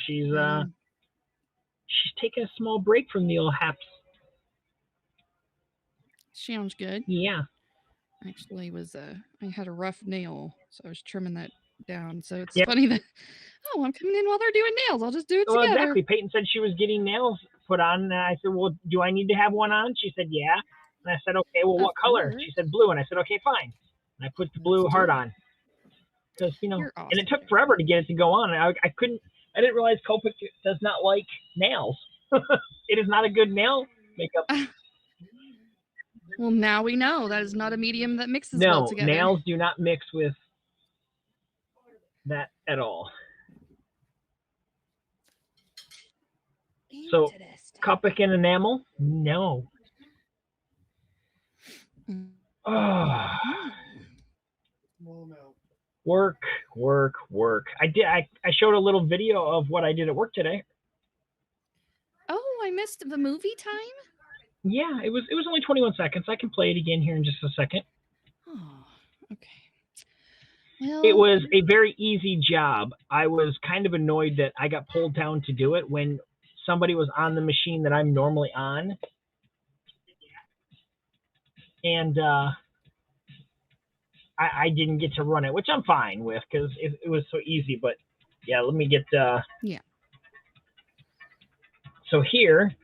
she's taking a small break from the old haps. Sounds good. Yeah. Actually, I had a rough nail, so I was trimming that down. So it's funny that I'm coming in while they're doing nails. I'll just do it together. Exactly. Peyton said she was getting nails put on, and I said, "Well, do I need to have one on?" She said, "Yeah." And I said, "Okay, well, what color?" She said, "Blue." And I said, "Okay, fine." And I put the blue heart on because You're awesome. and it took forever to get it to go on. I didn't realize Copic does not like nails. It is not a good nail makeup. Well, now we know that is not a medium that mixes well together. No, nails do not mix with that at all. So, Copic and enamel? No. Oh. Work. I showed a little video of what I did at work today. Oh, I missed the movie time? Yeah, it was only 21 seconds. I can play it again here in just a second. Oh, okay. Well, it was a very easy job. I was kind of annoyed that I got pulled down to do it when somebody was on the machine that I'm normally on. And I didn't get to run it, which I'm fine with because it was so easy. But yeah, let me get yeah. So here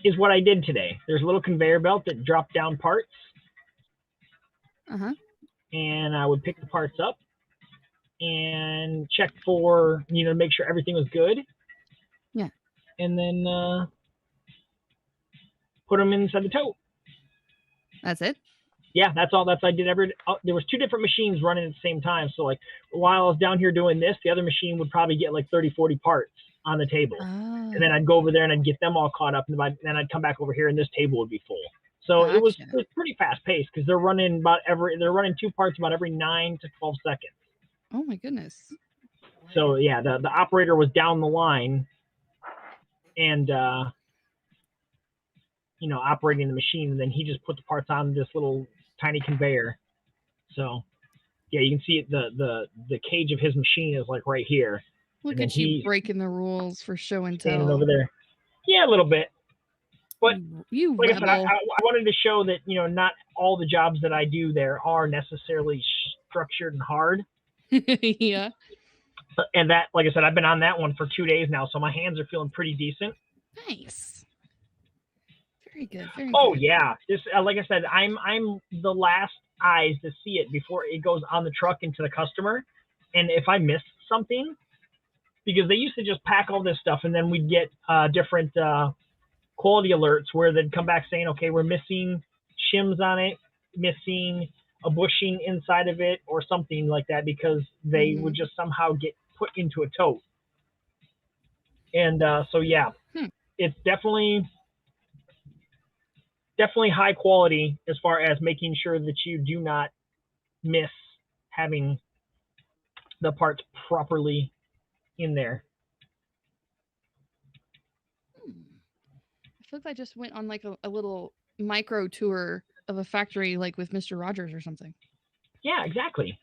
is what I did today. There's a little conveyor belt that dropped down parts. And I would pick the parts up and check for, make sure everything was good. Yeah. And then put them inside the tote. That's it? Yeah, that's all. I did there was two different machines running at the same time. So like while I was down here doing this, the other machine would probably get like 30, 40 parts on the table. And then I'd go over there and I'd get them all caught up. And then I'd come back over here and this table would be full. So gotcha. it was pretty fast paced because they're running two parts about every 9 to 12 seconds. Oh my goodness. So yeah, the operator was down the line and operating the machine, and then he just put the parts on this little tiny conveyor. So yeah, you can see it, the cage of his machine is like right here. Look at you breaking the rules for show and tell. Standing over there. Yeah, a little bit. But you like rebel. I said, I wanted to show that, not all the jobs that I do there are necessarily structured and hard. Yeah. And that, like I said, I've been on that one for 2 days now, so my hands are feeling pretty decent. Nice. Very good. Very good. Yeah. This, like I said, I'm the last eyes to see it before it goes on the truck into the customer. And if I missed something, because they used to just pack all this stuff and then we'd get different quality alerts where they'd come back saying, okay, we're missing shims on it, missing a bushing inside of it or something like that, because they would just somehow get put into a tote. And so, yeah, it's definitely high quality as far as making sure that you do not miss having the parts properly in there. I feel like I just went on like a little micro tour of a factory, like with Mr. Rogers or something. Yeah, exactly.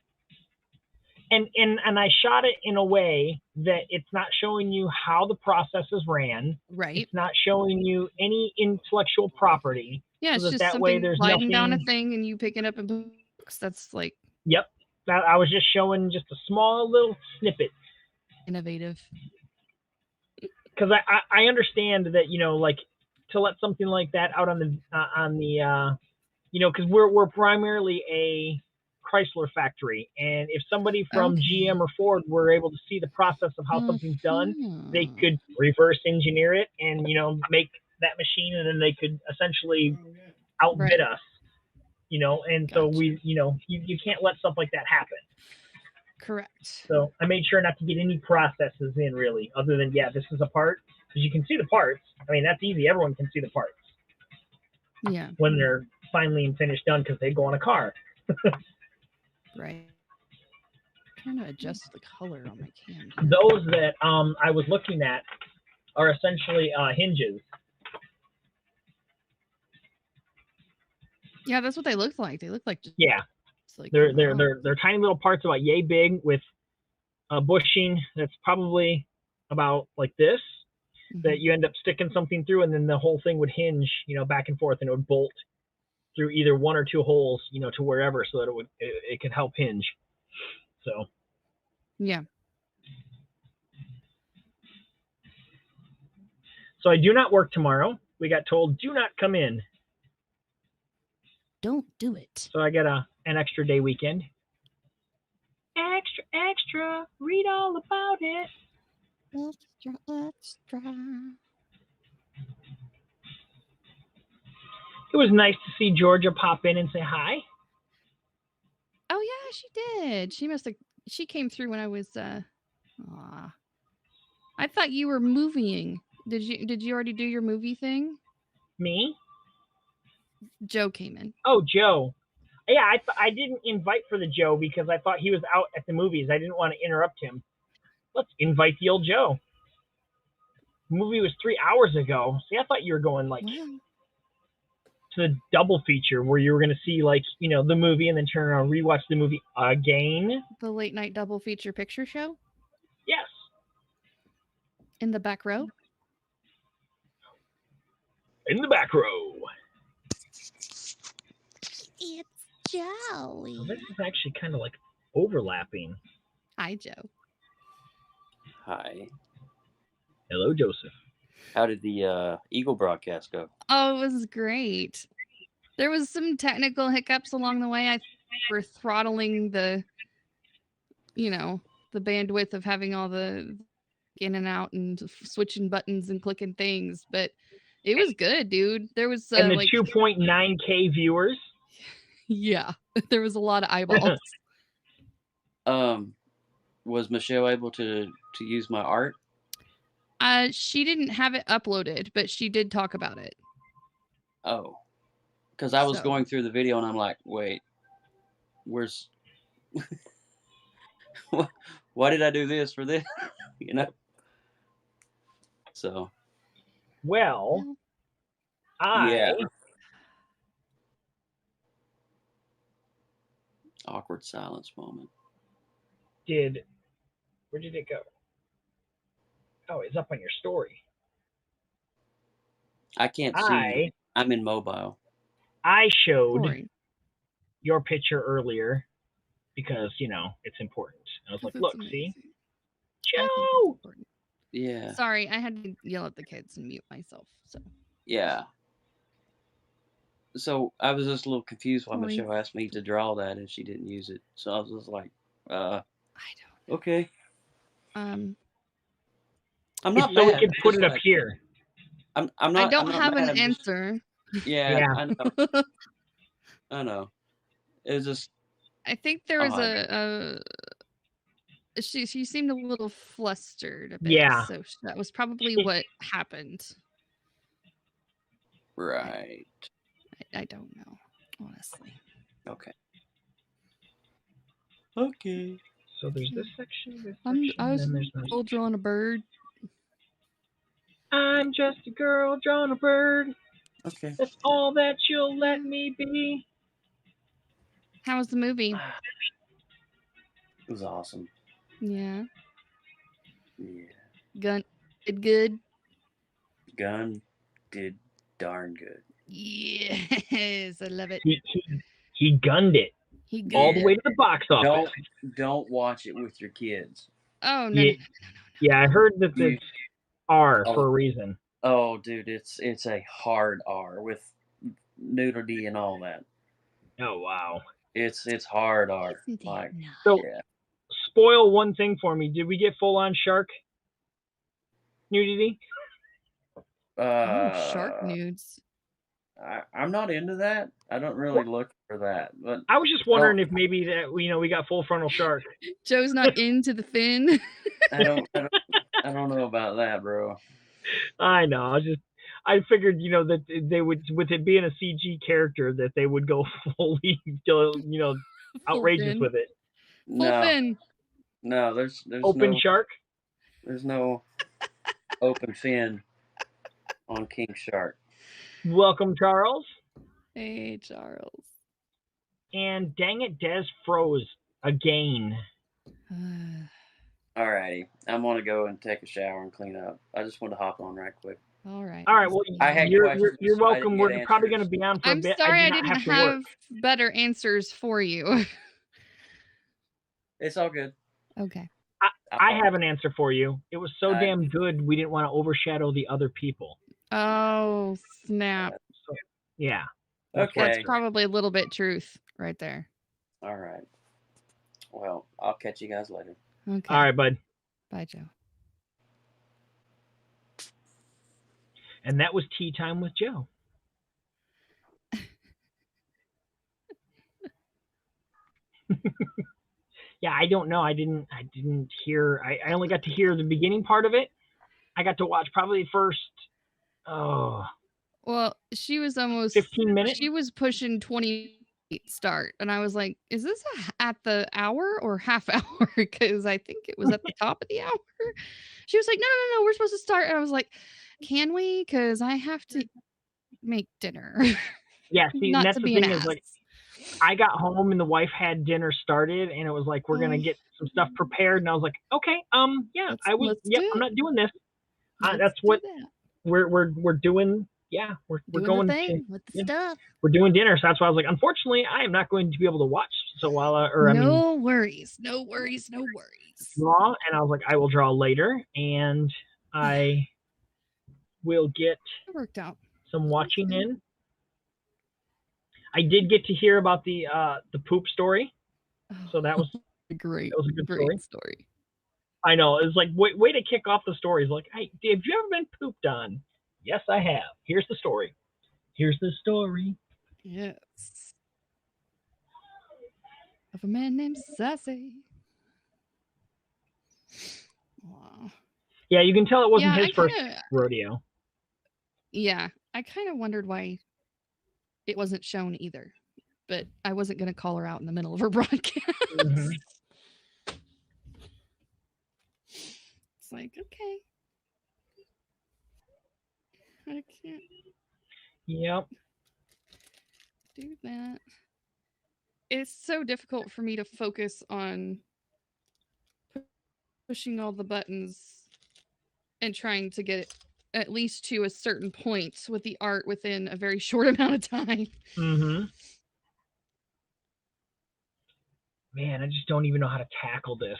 And I shot it in a way that it's not showing you how the processes ran. Right. It's not showing you any intellectual property. Yeah, it's so just that something way there's sliding nothing down a thing and you pick it up in books. That's like. Yep. I was just showing just a small little snippet. Innovative. Because I understand that, like to let something like that out on the because we're primarily a Chrysler factory, and if somebody from GM or Ford were able to see the process of how something's done, they could reverse engineer it and make that machine, and then they could essentially outbid us. And so we you can't let stuff like that happen. Correct. So I made sure not to get any processes in really, other than this is a part, because you can see the parts. I mean, that's easy. Everyone can see the parts. Yeah. When they're finally and finished done, because they go on a car. Right. I'm trying to adjust the color on my cam. Those that I was looking at are essentially hinges. Yeah, that's what they look like. They look like just they're tiny little parts about yay big with bushing that's probably about like this, that you end up sticking something through, and then the whole thing would hinge, back and forth, and it would bolt through either one or two holes, to wherever, so that it could help hinge. So yeah. So I do not work tomorrow. We got told do not come in. Don't do it. So I got an extra day weekend. Extra, read all about it. Extra. It was nice to see Georgia pop in and say hi. Oh yeah, she did. She came through when I was I thought you were moving. Did you already do your movie thing? Me? Joe came in. Oh, Joe. Yeah, I didn't invite for the Joe because I thought he was out at the movies. I didn't want to interrupt him. Let's invite the old Joe. The movie was 3 hours ago. See, I thought you were going to the double feature where you were going to see the movie and then turn around and rewatch the movie again. The late night double feature picture show? Yes. In the back row? In the back row. It's Joey. Well, this is actually kind of overlapping. Hi, Joe. Hi. Hello, Joseph. How did the Eagle broadcast go? Oh, it was great. There was some technical hiccups along the way. I think we're throttling the bandwidth of having all the in and out and switching buttons and clicking things, but it was good, dude. There was and the 2.9K viewers. Yeah, there was a lot of eyeballs. Was Michelle able to use my art? She didn't have it uploaded, but she did talk about it. Oh, because I was going through the video and I'm like, wait, where's why did I do this for this? So. Well, yeah. Awkward silence moment. Where did it go? Oh, it's up on your story. I can't see. I'm in mobile. I showed your picture earlier because, it's important. I was like, look, see? Joe! Yeah. Sorry, I had to yell at the kids and mute myself. So. Yeah. So I was just a little confused why Michelle asked me to draw that and she didn't use it. So I was just like, I don't know. Okay. I'm not mad. So we can put it up here. I'm not. I don't have an I'm answer. Yeah. I know. I know. It was just. I think there was she seemed a little flustered a bit. Yeah. So that was probably what happened. Right. I don't know, honestly. Okay. Okay. So there's this section. I was girl drawing a bird. I'm just a girl drawing a bird. Okay. That's all that you'll let me be. How was the movie? It was awesome. Yeah. Yeah. Gun did good. Gun did darn good. Yes, I love it. He gunned it. He gunned all the way to the box office. Don't watch it with your kids. Oh no. Yeah, I heard that it's R for a reason. Oh, dude, it's a hard R with nudity and all that. Oh wow. It's hard R. Spoil one thing for me. Did we get full on shark nudity? Shark nudes. I'm not into that. I don't really look for that. But I was just wondering if maybe that we got full frontal shark. Joe's not into the fin. I don't know about that, bro. I know. I figured, that they would, with it being a CG character, that they would go fully, outrageous with it. Full fin. No, there's open shark. There's no open fin on King Shark. Welcome, Charles. Hey, Charles. And dang it, Des froze again. All righty. I'm going to go and take a shower and clean up. I just wanted to hop on right quick. All right. All right. Well, I had you're questions. welcome. I We're didn't get probably going to answers. be on for a I'm bit. sorry I did not didn't have to work. have better answers for you. It's all good. Okay. I have an answer for you. It was so I- damn good, we didn't want to overshadow the other people. Oh, snap. So, yeah. Okay. That's probably a little bit truth right there. All right. Well, I'll catch you guys later. Okay. All right, bud. Bye, Joe. And that was Tea Time with Joe. Yeah, I don't know. I didn't hear. I only got to hear the beginning part of it. I got to watch probably the first. Well, she was almost 15 minutes. She was pushing 20 start, and I was like, "Is this at the hour or half hour?" Because I think it was at the top of the hour. She was like, "No, we're supposed to start," and I was like, "Can we? Because I have to make dinner." Yeah, see, Not that's to the be an thing ass. is like, I got home and the wife had dinner started, and it was like we're gonna get some stuff prepared, and I was like, okay, yeah, I'm not doing this. That's what we're doing. Yeah, we're going the thing with the stuff. We're doing dinner, so that's why I was like, unfortunately, I am not going to be able to watch. So while no worries. Draw, and I was like, I will draw later, and I will get it worked out some watching in. I did get to hear about the poop story, so that was great. That was a good story. I know. It's like way to kick off the story. It's like, hey, have you ever been pooped on? Yes, I have. Here's the story. Yes. Of a man named Sasse. Wow. Yeah, you can tell it wasn't his first rodeo. Yeah, I kind of wondered why it wasn't shown either, but I wasn't going to call her out in the middle of her broadcast. Mm-hmm. It's like, okay. I can't. Yep. Do that. It's so difficult for me to focus on pushing all the buttons and trying to get at least to a certain point with the art within a very short amount of time. Mm-hmm. Man, I just don't even know how to tackle this.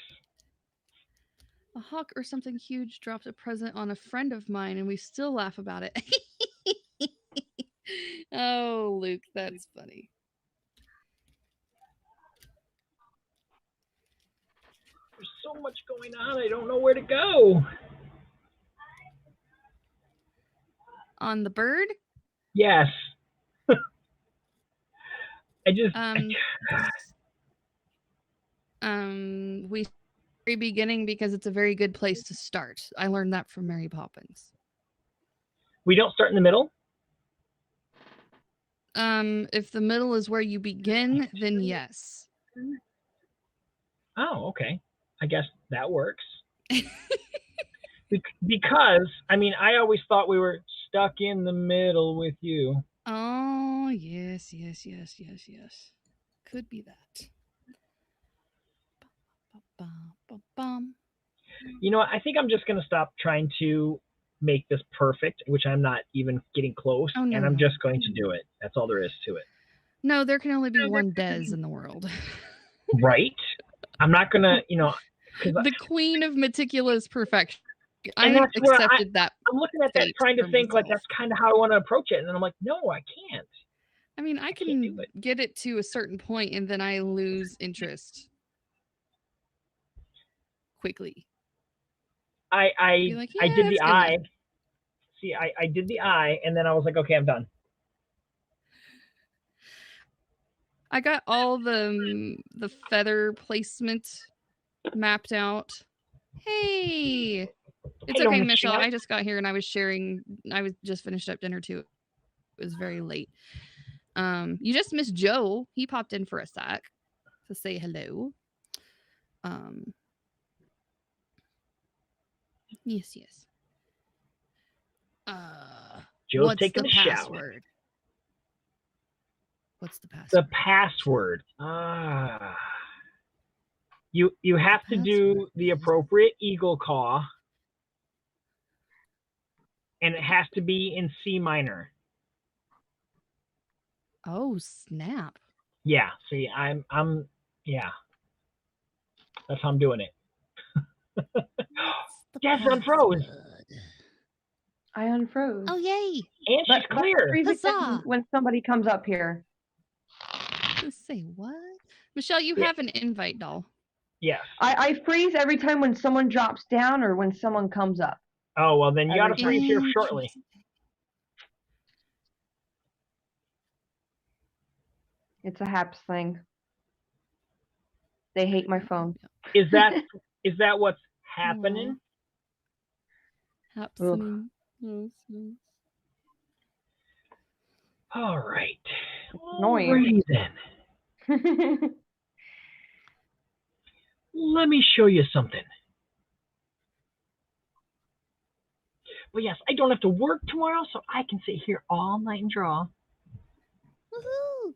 A hawk or something huge dropped a present on a friend of mine, and we still laugh about it. Oh, Luke, that's funny. There's so much going on, I don't know where to go. On the bird? Yes. We very beginning because it's a very good place to start. I learned that from Mary Poppins. We don't start in the middle? If the middle is where you begin, then yes. Oh, okay. I guess that works. Because, I mean, I always thought we were stuck in the middle with you. Oh, yes. Could be that. You know what? I think I'm just going to stop trying to make this perfect, which I'm not even getting close, and I'm just going to do it. That's all there is to it. No, there can only be one Des in the world. Right? I'm not going to, the queen of meticulous perfection. And I accepted that. I'm looking at that trying to think like that's kind of how I want to approach it. And then I'm like, no, I can't. I mean, I can get it to a certain point and then I lose interest quickly. I did the eye. See, I did the eye and then I was like, okay, I'm done. I got all the feather placement mapped out. Hey, it's okay, Michelle. I just got here and I was sharing. I was just finished up dinner too. It was very late. You just missed Joe. He popped in for a sec to say hello. Yes. Joe's taking the password? What's the password? The password. You have to do the appropriate eagle caw, and it has to be in C minor. Oh snap! Yeah. See, I'm yeah. That's how I'm doing it. Jess unfroze. I unfroze. Oh yay! And she's clear. Huzzah! When somebody comes up here. Let's say what? Michelle, you have an invite, doll. Yes. I freeze every time when someone drops down or when someone comes up. Oh, well, then you got to freeze here shortly. It's a haps thing. They hate my phone. Is that what's happening? Happening. All right. Annoying. Then. Let me show you something. But yes, I don't have to work tomorrow, so I can sit here all night and draw. Woohoo!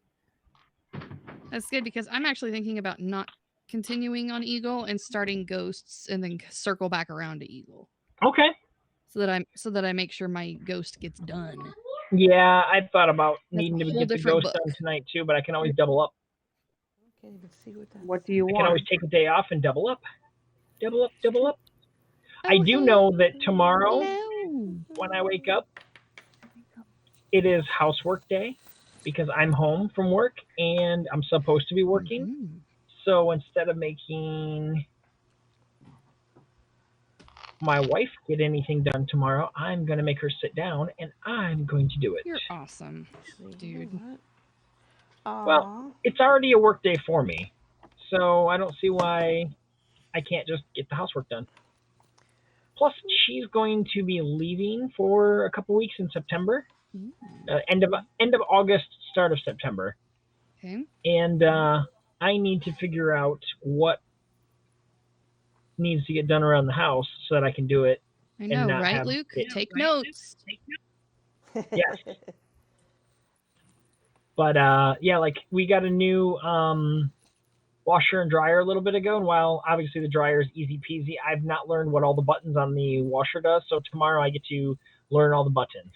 That's good because I'm actually thinking about not continuing on Eagle and starting Ghosts and then circle back around to Eagle. Okay. So that I make sure my Ghost gets done. Yeah, I thought about needing to get the Ghost done tonight too, but I can always double up. What do you want? I can always take a day off and double up. Double up, double up. I do know that tomorrow, when I wake up, it is housework day because I'm home from work and I'm supposed to be working. Mm-hmm. So instead of making my wife get anything done tomorrow, I'm going to make her sit down and I'm going to do it. You're awesome, dude. Well, it's already a work day for me, so I don't see why I can't just get the housework done. Plus, she's going to be leaving for a couple weeks in September, end of August, start of September. Okay. And I need to figure out what needs to get done around the house so that I can do it. I know, right, Luke? Take notes. Yes. But yeah, like we got a new washer and dryer a little bit ago, and while obviously the dryer is easy peasy, I've not learned what all the buttons on the washer does. So tomorrow I get to learn all the buttons.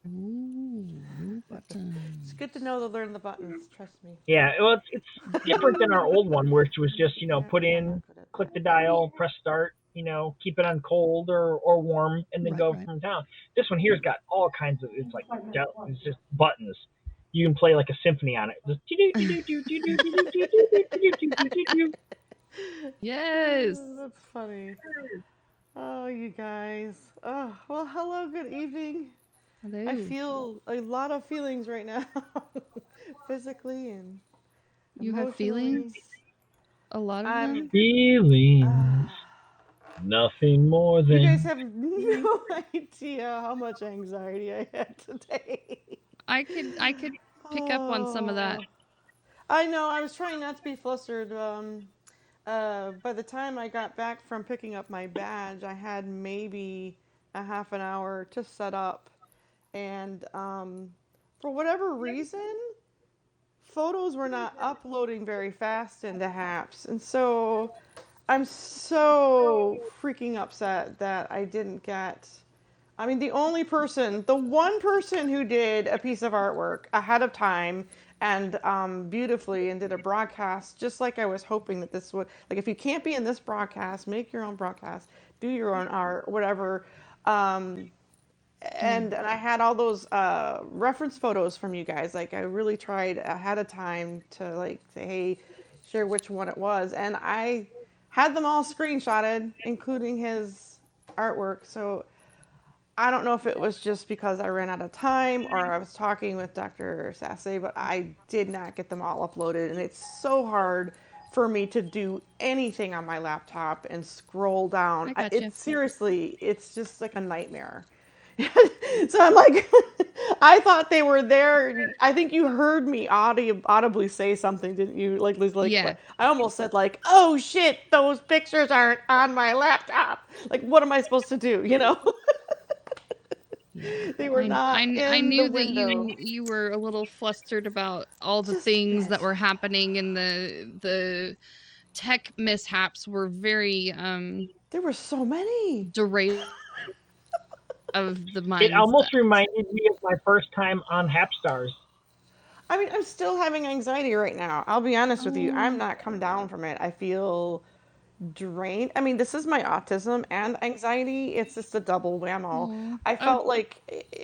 Ooh, buttons. It's good to know to learn the buttons. Trust me. Yeah, well, it's different than our old one, which was just put in, click the dial, press start, keep it on cold or warm, and then go from down. This one here's got all kinds of. It's just buttons. You can play like a symphony on it. Yes. Oh, that's funny. Oh, you guys. Oh, well, hello, good evening. Hello. I feel a lot of feelings right now, physically and you have feelings? A lot of them? Feelings. Nothing more than. You guys have no idea how much anxiety I had today. I could pick up on some of that. I know. I was trying not to be flustered. By the time I got back from picking up my badge, I had maybe a half an hour to set up. And for whatever reason, photos were not uploading very fast into Haps. And so I'm so freaking upset that I didn't get... I mean, the one person who did a piece of artwork ahead of time and beautifully and did a broadcast just like I was hoping that this would... Like, if you can't be in this broadcast, make your own broadcast, do your own art, whatever. And I had all those reference photos from you guys. Like, I really tried ahead of time to say, hey, share which one it was. And I had them all screenshotted, including his artwork. So I don't know if it was just because I ran out of time or I was talking with Dr.Sasse, but I did not get them all uploaded. And it's so hard for me to do anything on my laptop and scroll down. Seriously, it's just like a nightmare. So I'm like, I thought they were there. I think you heard me audibly say something, didn't you? Yeah. I almost said oh shit, those pictures aren't on my laptop. What am I supposed to do? They were not. I knew that you were a little flustered about all the things that were happening in the tech mishaps were very There were so many. derail of the It mindset. almost reminded me of my first time on Hapstars. I mean, I'm still having anxiety right now. I'll be honest with you. I'm Oh, not come down from it. I feel drained. I mean, this is my autism and anxiety. It's just a double whammo. oh, I felt like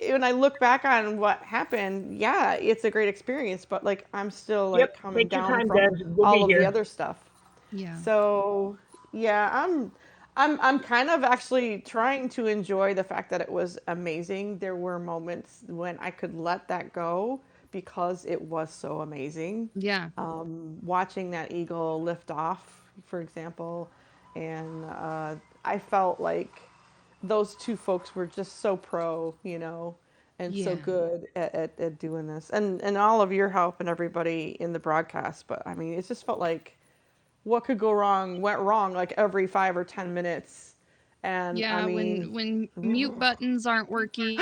when I look back on what happened, yeah, it's a great experience, but like I'm still Yep. like coming Take your down time, from Des. We'll be all of the here. other stuff. yeah, So, yeah, I'm kind of actually trying to enjoy the fact that it was amazing. There were moments when I could let that go because it was so amazing. yeah, Watching that eagle lift off, for example, and I felt like those two folks were just so pro, and so yeah, good at doing this, and all of your help and everybody in the broadcast. But I mean, it just felt like what could go wrong went wrong like every 5 or 10 minutes, and I yeah. mean, When mute buttons aren't working,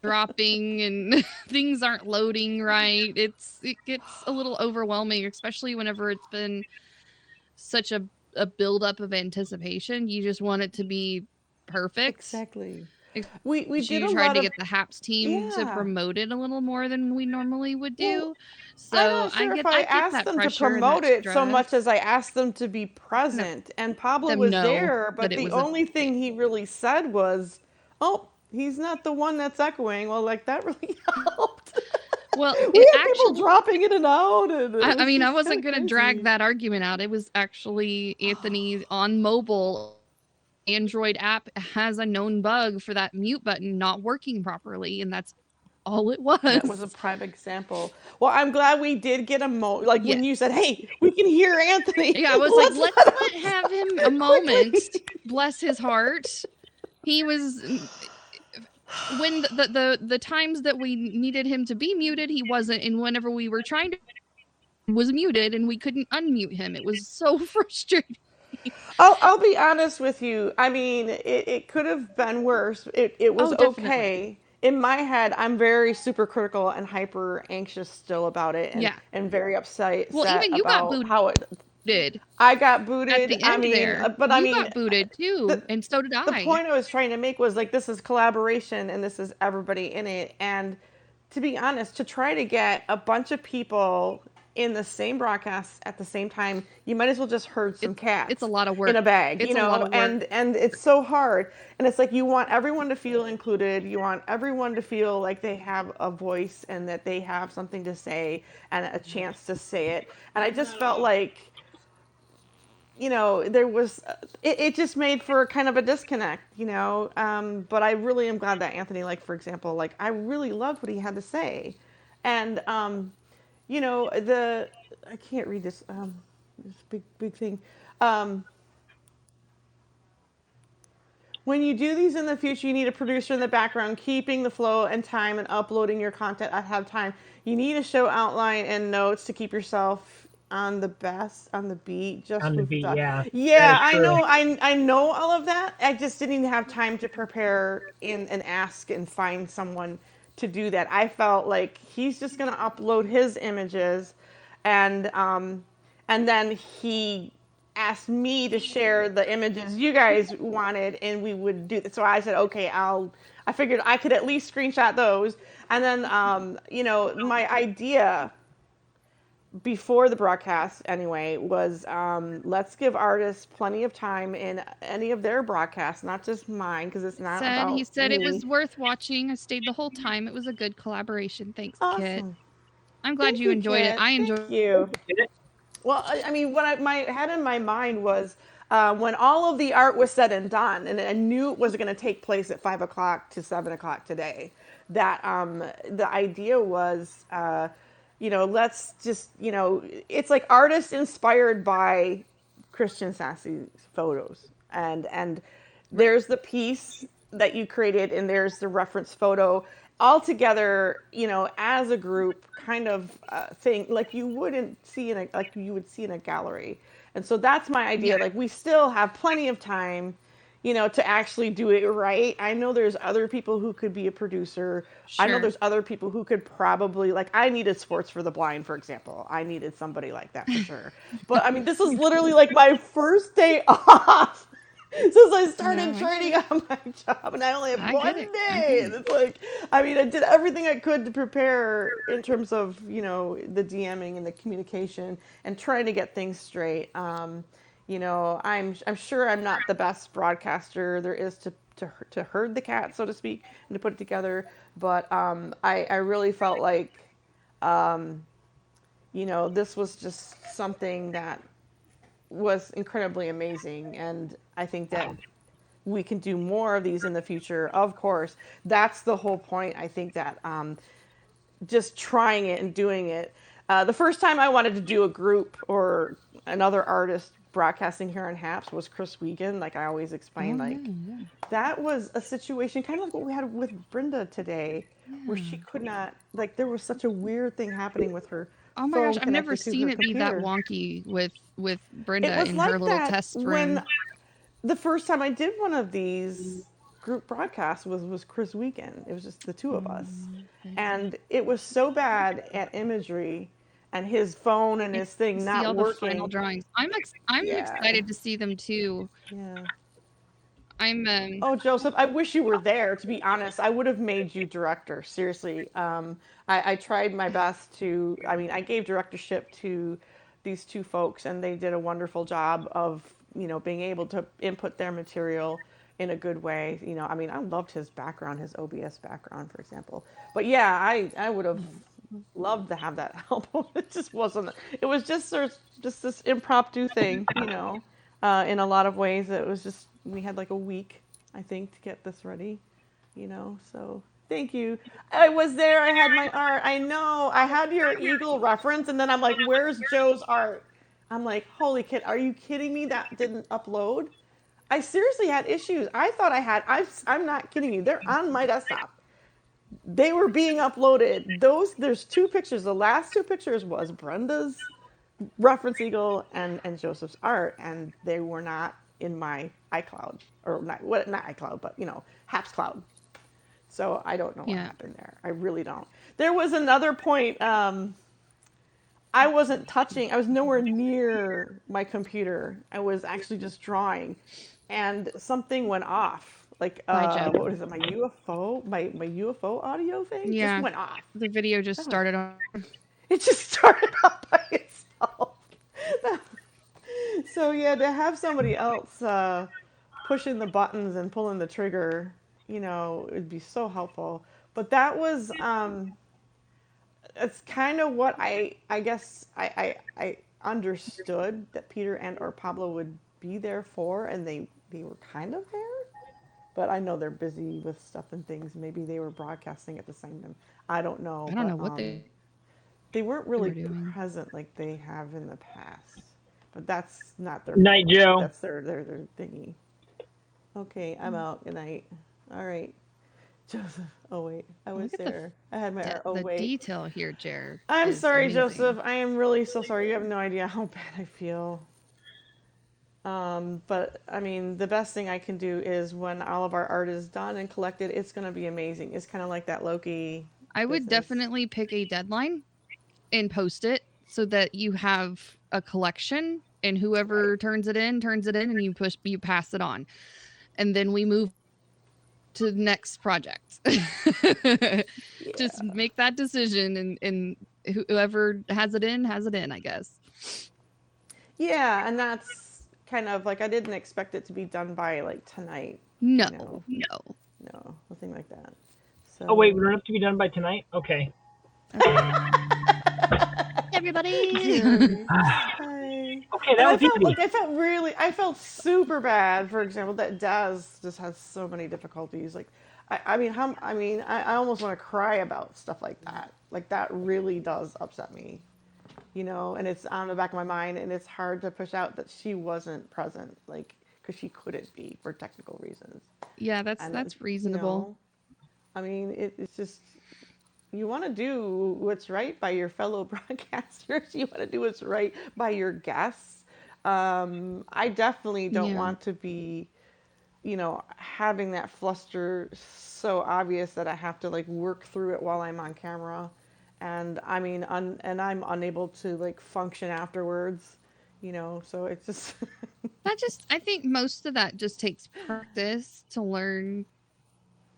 dropping, and things aren't loading right, it gets a little overwhelming, especially whenever it's been such a buildup of anticipation. You just want it to be perfect. exactly. We did You a tried lot to of get the HAPS team to yeah. promote it a little more than we normally would Well, do. I'm So not sure if I I get asked that them to pressure and that promote it so stress. much as I asked them to be Let present. And Pablo them was know there, that but it the was a only thing. thing he really said was, "Oh, he's not the one that's echoing." Well, like that really helped. Well, We it had people actually dropping in and out, and it I was mean, I just kind wasn't of gonna drag crazy. that argument out. It was actually Anthony on mobile. Android app has a known bug for that mute button not working properly, and that's all it That was a was. prime example. Well, I'm glad we did get a like Yes. when you said, "Hey, we can hear Anthony. Yeah, I was like, Let's let's let him have him a moment. quickly." Bless his heart. He was when the times that we needed him to be muted, he wasn't, and whenever we were trying to was muted and we couldn't unmute him. It was so frustrating. I'll be honest with you. I mean, it could have been worse. It was Oh, definitely. okay. In my head, I'm very super critical and hyper anxious still about it, Yeah. and very upset Well, set even you got about how it. booted I got at booted. the I end mean, there. but I You mean, got booted too, the and so did the I. point I was trying to make was like this is collaboration and this is everybody in it. And to be honest, to try to get a bunch of people in the same broadcast at the same time, you might as well just herd some It's a cats lot of in work. a bag, It's a lot of work. and it's so hard. And it's like you want everyone to feel included. You want everyone to feel like they have a voice and that they have something to say and a chance to say it. And I just felt like there was it just made for kind of a disconnect, but I really am glad that Anthony, like for example, like I really loved what he had to say. And the I can't read this big thing. um when you do these in the future, you need a producer in the background, keeping the flow and time and uploading your content at have time. You need a show outline and notes to keep yourself on the beat, just On the food for beat, thought. yeah. That Yeah, is I true. know, I know all of that. I just didn't have time to prepare and ask and find someone to do that. I felt like he's just gonna upload his images, and then he asked me to share the images you guys wanted, and we would do that. So I said, okay, I figured I could at least screenshot those. And then, my idea before the broadcast anyway was, let's give artists plenty of time in any of their broadcasts, not just mine, because it's not He about said it me. was worth watching. I stayed the whole time. It was a good collaboration. Thanks, Kit. Awesome. I'm glad Thank you you, enjoyed it. Kit. I Thank enjoyed you. Did it? Well, I mean, what my had in my mind was, when all of the art was said and done, and I knew it was going to take place at 5 o'clock to 7 o'clock today. That the idea was, let's just, it's like artists inspired by Christian Sasse's photos, and right. there's the piece that you created, and there's the reference photo, all together, as a group, kind of thing like you wouldn't see like you would see in a gallery. And so that's my Yeah. idea. Like we still have plenty of time. to actually do it right. I know there's other people who could be a producer. I know Sure. there's other people who could probably, like, I needed Sports for the Blind, for example. I needed somebody like that for sure. But I mean, this is literally like my first day off since I started No, I get training it. on my job, and I only have I get one it. I day. get And it. it's like, I mean, I did everything I could to prepare in terms of, the DMing and the communication and trying to get things straight. I'm sure I'm not the best broadcaster there is to herd the cat, so to speak, and to put it together. But I really felt like, um, this was just something that was incredibly amazing, and I think that we can do more of these in the future. Of course, that's the whole point. I think that just trying it and doing it. The first time I wanted to do a group or another artist broadcasting here on Haps was Chris Wiegand. Like I always explain, Oh yeah, like yeah, that was a situation kind of like what we had with Brenda today, where yeah. she could not, like, there was such a weird thing happening with her Oh my gosh, phone I've never connected to seen her it be that computer. wonky with It Brenda was in her like little that test when room. the first time I did one of these group broadcasts was Chris Weekend. It was just the two of us, Okay. and it was so bad at imagery, and his phone and I his thing see not all the final working. drawings. I'm Yeah, excited to see them too. yeah. I'm Oh, Joseph, I wish you were there. To be honest, I would have made you director. Seriously, I tried my best to. I mean, I gave directorship to these two folks, and they did a wonderful job of being able to input their material in a good way. I mean, I loved his background, his OBS background, for example. But yeah, I would have loved to have that album. It just wasn't. It was just sort of just this impromptu thing, in a lot of ways. It was just we had like a week, I think, to get this ready, So thank you. I was there. I had my art. I know. I had your Eagle reference, and then I'm like, "Where's Joe's art?" I'm like, "Holy kid, are you kidding me? That didn't upload." I seriously had issues. I thought I had. I'm not kidding you. They're on my desktop. They were being uploaded. There's two pictures. The last two pictures was Brenda's reference Eagle and Joseph's art, and they were not in my iCloud, or not iCloud, but Haps Cloud. So I don't know what yeah. happened there. I really don't. There was another point. I wasn't touching. I was nowhere near my computer. I was actually just drawing, and something went off. Like Bye, Joe. what is it? My UFO, my UFO audio thing just Yeah. went off. The video just That was started on. it. Just started up by itself. So yeah, to have somebody else pushing the buttons and pulling the trigger, it'd be so helpful. But that was it's kind of what I guess I understood that Peter and or Pablo would be there for, and they were kind of there. But I know they're busy with stuff and things. Maybe they were broadcasting at the same time. I don't know, I don't but know what they weren't they really were doing. present like they have in the past. But that's not their Night, fault. Joe. That's their thingy. Okay, I'm out. Good night. All right, Joseph. Oh wait, I was Look at there. I had my art. Oh the wait. detail here, Jer, I'm is sorry, amazing. Joseph. I am really so sorry. You have no idea how bad I feel. But I mean, the best thing I can do is when all of our art is done and collected, it's going to be amazing. It's kind of like that Loki I would business. definitely pick a deadline and post it so that you have a collection, and whoever Right. turns it in, and you pass it on. And then we move to the next project. Just Yeah. make that decision, and whoever has it in, I guess. Yeah, and that's kind of like I didn't expect it to be done by like tonight. No, You know, no. no, nothing like that. Oh wait, we So. don't have to be done by tonight. Okay. Okay. Everybody. Jerry. Hi. Okay, And that was easy. I felt super bad, for example, that Daz just has so many difficulties. Like, I almost want to cry about stuff like that. Like, that really does upset me, and it's on the back of my mind, and it's hard to push out that she wasn't present, like, because she couldn't be for technical reasons. Yeah, And, that's you reasonable. know, I mean, it's just you want to do what's right by your fellow broadcasters. You want to do what's right by your guests. I definitely don't Yeah. want to be having that fluster so obvious that I have to like work through it while I'm on camera, and I mean, and I'm unable to like function afterwards, So it's just I think most of that just takes practice to learn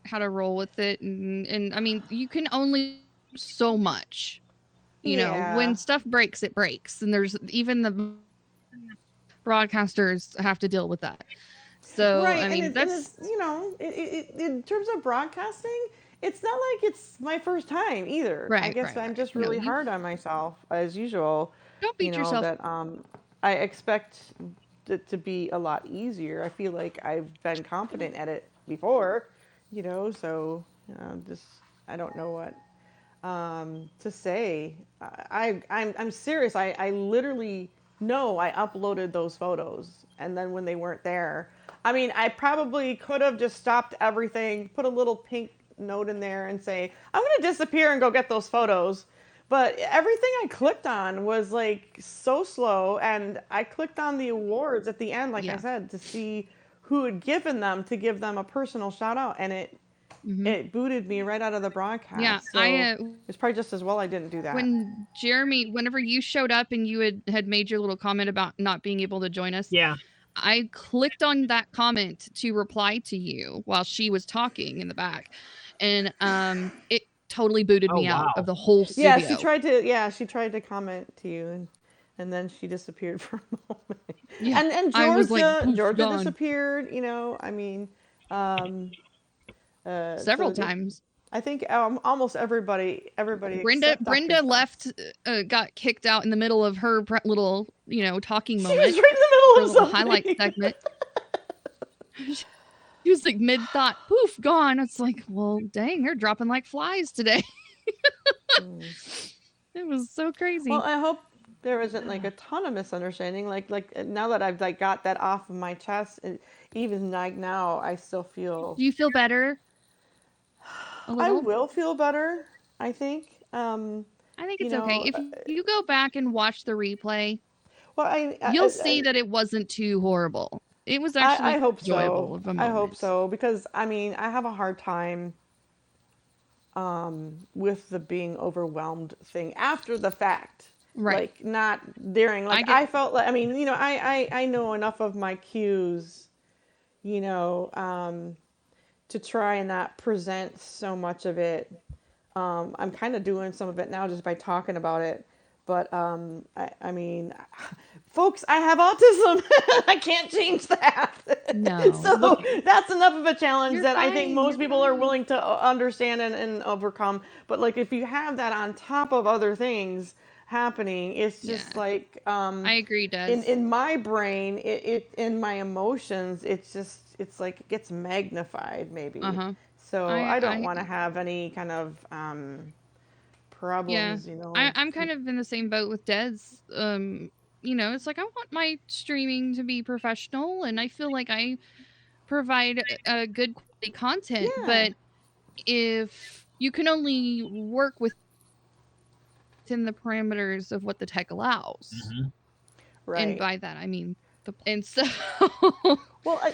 how to roll with it, and I mean, you can only so much. When stuff breaks, it breaks, and there's even the broadcasters have to deal with that. So right, I mean, it's in terms of broadcasting, it's not like it's my first time either. I guess I'm just No, really hard on myself as usual. Don't beat yourself. That I expect it to be a lot easier. I feel like I've been confident at it before, so just I don't know what to say. I'm serious. I literally know I uploaded those photos, and then when they weren't there, I mean, I probably could have just stopped everything, put a little pink note in there, and say, I'm going to disappear and go get those photos. But everything I clicked on was like so slow, and I clicked on the awards at the end, like I said, to see who had given them, to give them a personal shout out, and it booted me right out of the broadcast. Yeah, so it's probably just as well I didn't do that. When Jeremy, whenever you showed up and you had made your little comment about not being able to join us, I clicked on that comment to reply to you while she was talking in the back, and it totally booted me out of the whole studio. Yeah, she tried to comment to you, and then she disappeared for a moment. Yeah, and I was like, Georgia gone. disappeared. I mean, several times. I think almost everybody. Brenda left, got kicked out in the middle of her little, talking moment. She was right in the middle of something. Highlight segment. She was like mid thought, poof, gone. It's like, well, dang, they're dropping like flies today. It was so crazy. Well, I hope there isn't like a ton of misunderstanding. Like now that I've like got that off of my chest, and even like now, I still feel. Do you feel better? I will feel better, I think. I think it's okay. If you go back and watch the replay, well, you'll see that it wasn't too horrible. It was actually I hope enjoyable of a moment. I hope so, because I mean, I have a hard time with the being overwhelmed thing after the fact. Right. Like not during. Like I felt like, I mean, I know enough of my cues, to try and not present so much of it. I'm kind of doing some of it now just by talking about it. But I mean, folks, I have autism. I can't change that. No. So that's enough of a challenge that I think most people are willing to understand and overcome. But like, if you have that on top of other things happening, it's just like I agree, Des. in my brain, it in my emotions, it's like it gets magnified maybe. So I don't want to have any kind of problems, I'm kind of in the same boat with Des. It's like I want my streaming to be professional, and I feel like I provide a good quality content. But if you can only work within the parameters of what the tech allows, and by that I mean and so. Well, I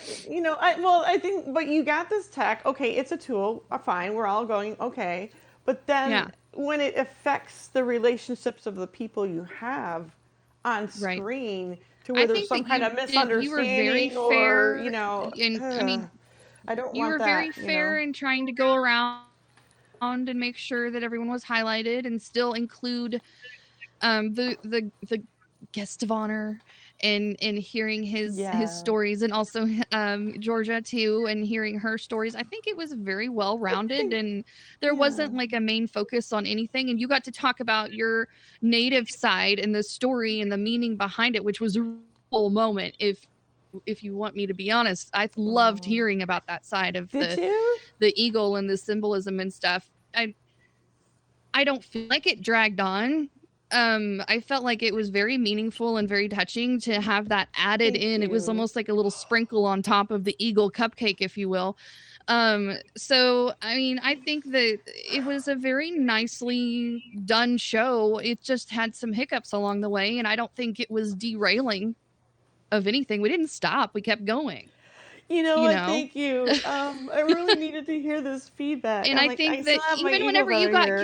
think, but you got this tech. Okay, it's a tool. Fine, we're all going okay. But then when it affects the relationships of the people you have on screen, to where there's some kind of misunderstanding, you were very fair, I mean, I don't want that. You were very fair in trying to go around and make sure that everyone was highlighted and still include the guest of honor. And hearing his stories, and also Georgia too, and hearing her stories. I think it was very well rounded, and there wasn't like a main focus on anything. And you got to talk about your native side and the story and the meaning behind it, which was a cool moment. If you want me to be honest, I loved hearing about that side of the eagle and the symbolism and stuff. I don't feel like it dragged on. I felt like it was very meaningful and very touching to have that added in. It was almost like a little sprinkle on top of the eagle cupcake, if you will. So, I mean, I think that it was a very nicely done show. It just had some hiccups along the way, and I don't think it was derailing of anything. We didn't stop. We kept going. You know what? Thank you. I really needed to hear this feedback. And I'm I like, think I that still have my even ego whenever you feather got here.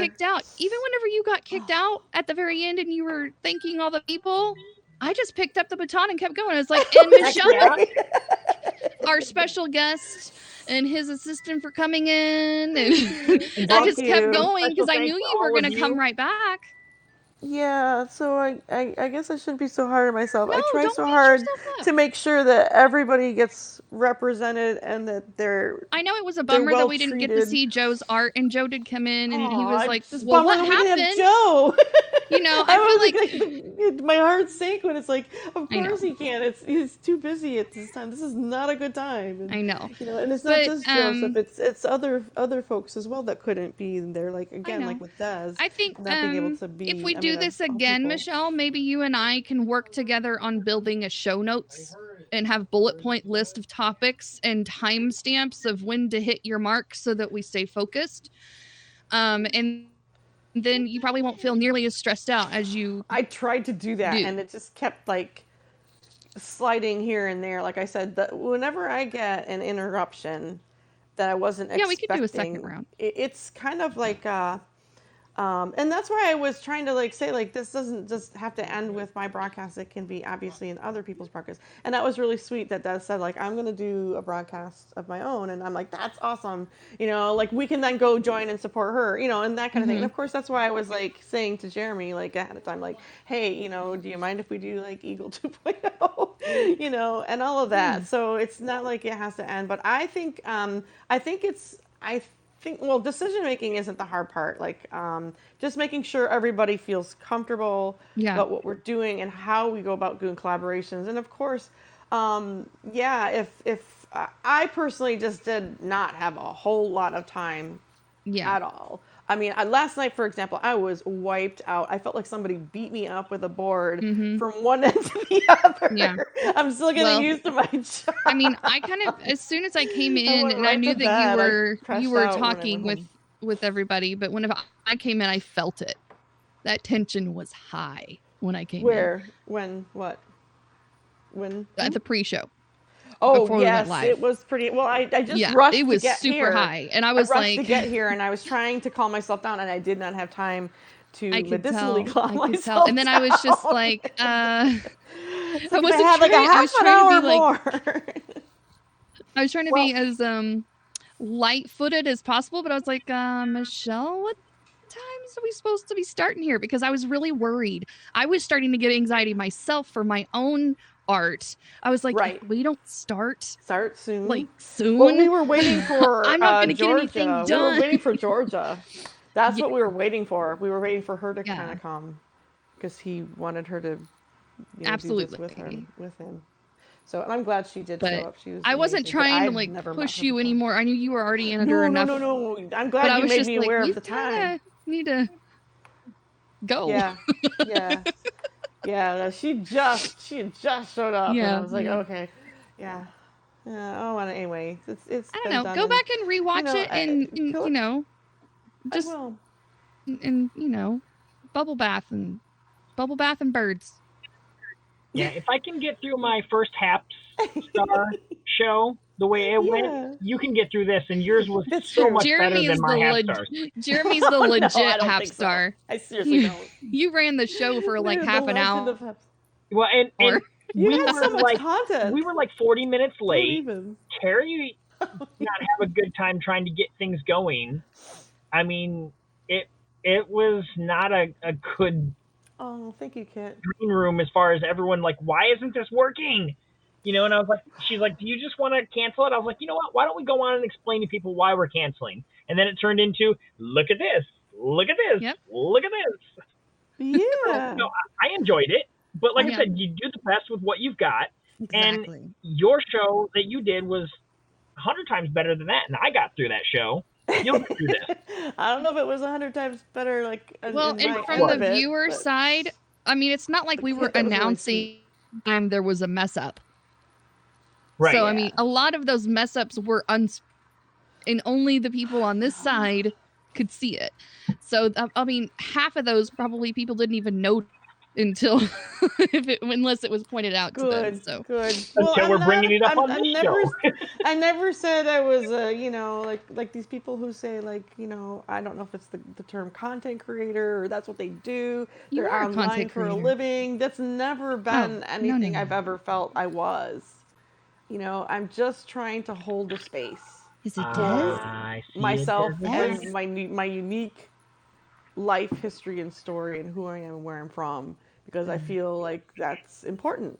kicked out, at the very end and you were thanking all the people, I just picked up the baton and kept going. I was like, and Michelle, our special guest and his assistant for coming in. And I just kept going because I knew you were going to come right back. Yeah, so I guess I shouldn't be so hard on myself. No, I try don't so beat hard yourself up. to make sure that everybody gets represented and that they're I know it was a bummer that we didn't get to see Joe's art, and Joe did come in and he was like, it's well, bummer what we happened? didn't have Joe. You know, I feel like my heart sank when it's like, of course he can't. He's too busy at this time. This is not a good time. And, I know. You know, and it's not just Joseph. It's other folks as well that couldn't be there. Like again, like with Des. I think not being able to be. If we do this again, Michelle, maybe you and I can work together on building a show notes and have bullet point list of topics and timestamps of when to hit your mark so that we stay focused. And then you probably won't feel nearly as stressed out as you. I tried to do that, and it just kept like sliding here and there. Like I said, whenever I get an interruption that I wasn't expecting, we could do a second round. It's kind of like. And that's why I was trying to like say like this doesn't just have to end with my broadcast. It can be obviously in other people's broadcasts. And that was really sweet that Des said like I'm gonna do a broadcast of my own, and I'm like that's awesome. You know, like we can then go join and support her. You know, and that kind of thing. And of course that's why I was like saying to Jeremy like ahead of time like, hey, you know, do you mind if we do like Eagle 2.0? You know, and all of that. So it's not like it has to end. But I think decision making isn't the hard part. Like just making sure everybody feels comfortable about what we're doing and how we go about doing collaborations. And of course, if I personally just did not have a whole lot of time at all. I mean, last night, for example, I was wiped out. I felt like somebody beat me up with a board from one end to the other. Yeah. I'm still getting used to my job. I mean, I kind of, as soon as I came in and I knew that you were talking with everybody, but when I came in, I felt it. That tension was high when I came in. Where? When? What? When? At the pre-show. Oh yes, it was pretty. Well, I just rushed it was to get super here. high, and I was rushed to get here, and I was trying to calm myself down, and I did not have time to medicinally calm myself and then I was just like, I wasn't had like a half an hour more. I was trying to be as light-footed as possible, but I was like, Michelle, what times are we supposed to be starting here? Because I was really worried. I was starting to get anxiety myself for my own art. I was like, we don't start soon. Like soon. Well, we were waiting for I'm not going to Georgia. get anything done. We were waiting for Georgia. That's what we were waiting for. We were waiting for her to kind of come because he wanted her to do this with him. So, and I'm glad she did show up. She was I wasn't trying to like push you anymore. I knew you were already under enough. No. I'm glad you made me aware of the time. Need to go. Yeah. She had just showed up, and I was like, okay, yeah. Oh, anyway, it's. I don't know. Go back and rewatch it, and you know, just and you know, bubble bath and birds. Yeah, if I can get through my first Haps Star show the way it went, you can get through this, and yours was so much better than my Hap Stars. Jeremy's the legit Hap Star. I seriously don't. You ran the show for like half an hour. Well, and we had so much content. We were like 40 minutes late. Carrie did not have a good time trying to get things going. I mean, it was not a good. Oh, thank you, Kit. Green room as far as everyone like, why isn't this working? You know, and I was like, she's like, do you just want to cancel it? I was like, you know what? Why don't we go on and explain to people why we're canceling? And then it turned into, look at this, look at this, look at this. Yeah. So I enjoyed it, but like I said, you do the best with what you've got. Exactly. And your show that you did was 100 times better than that, and I got through that show. You'll get through this. I don't know if it was 100 times better. Like, well, and from the viewer side, I mean, it's not like we were announcing there was a mess up. Right. So I mean, a lot of those mess ups were and only the people on this side could see it. So I mean, half of those probably people didn't even notice until unless it was pointed out to them. So Good. Until we're bringing it up on this show. I never said I was, like these people who say, I don't know if it's the term content creator or that's what they do. You They're are a online content for a creator. living. That's never been anything no. I've ever felt I was. I'm just trying to hold a space Is it for I see myself it and my unique life history and story and who I am and where I'm from, because I feel like that's important.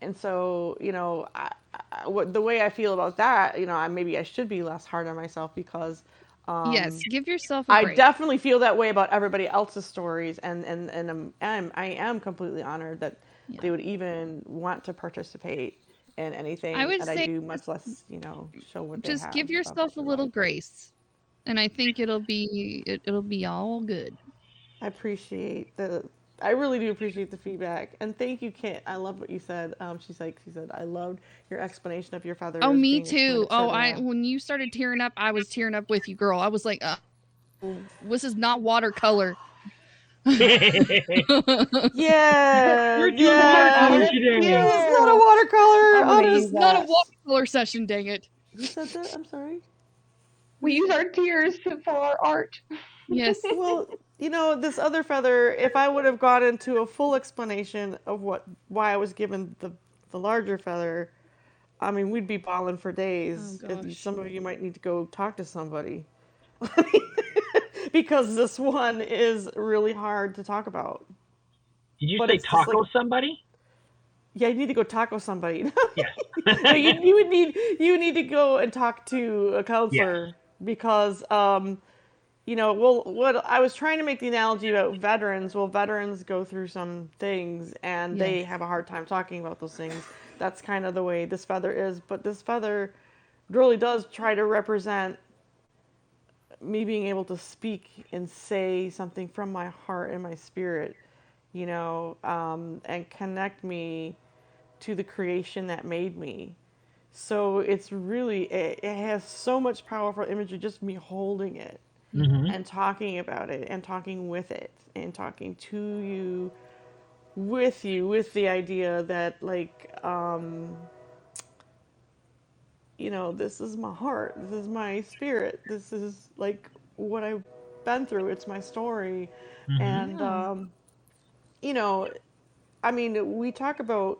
And so, the way I feel about that, maybe I should be less hard on myself, because yes, give yourself a I break. definitely feel that way about everybody else's stories, and I am completely honored that they would even want to participate in anything that I do, much less, show what they have. Just give yourself a little grace, and I think it'll be all good. I really do appreciate the feedback, and thank you, Kit. I love what you said. She said I loved your explanation of your feathers. Oh, me too. When you started tearing up, I was tearing up with you, girl. I was like, this is not watercolor. Yeah, You're doing watercolor today. It's not a watercolor. It's not a watercolor session, dang it. Who said that? I'm sorry. We use our tears for our art. Yes. Well, this other feather, if I would have gone into a full explanation of why I was given the larger feather, I mean, we'd be bawling for days. Oh, gosh. Some of you might need to go talk to somebody. Because this one is really hard to talk about. Did you say taco somebody? Yeah, you need to go taco somebody. Yes. No, you need to go and talk to a counselor, because what I was trying to make the analogy about veterans. Well, veterans go through some things and they have a hard time talking about those things. That's kind of the way this feather is, but this feather really does try to represent me being able to speak and say something from my heart and my spirit, and connect me to the creation that made me. So it's really, it has so much powerful imagery, just me holding it and talking about it and talking with it and talking to you, with the idea that, this is my heart, this is my spirit, this is like what I've been through, it's my story. And, I mean, we talk about,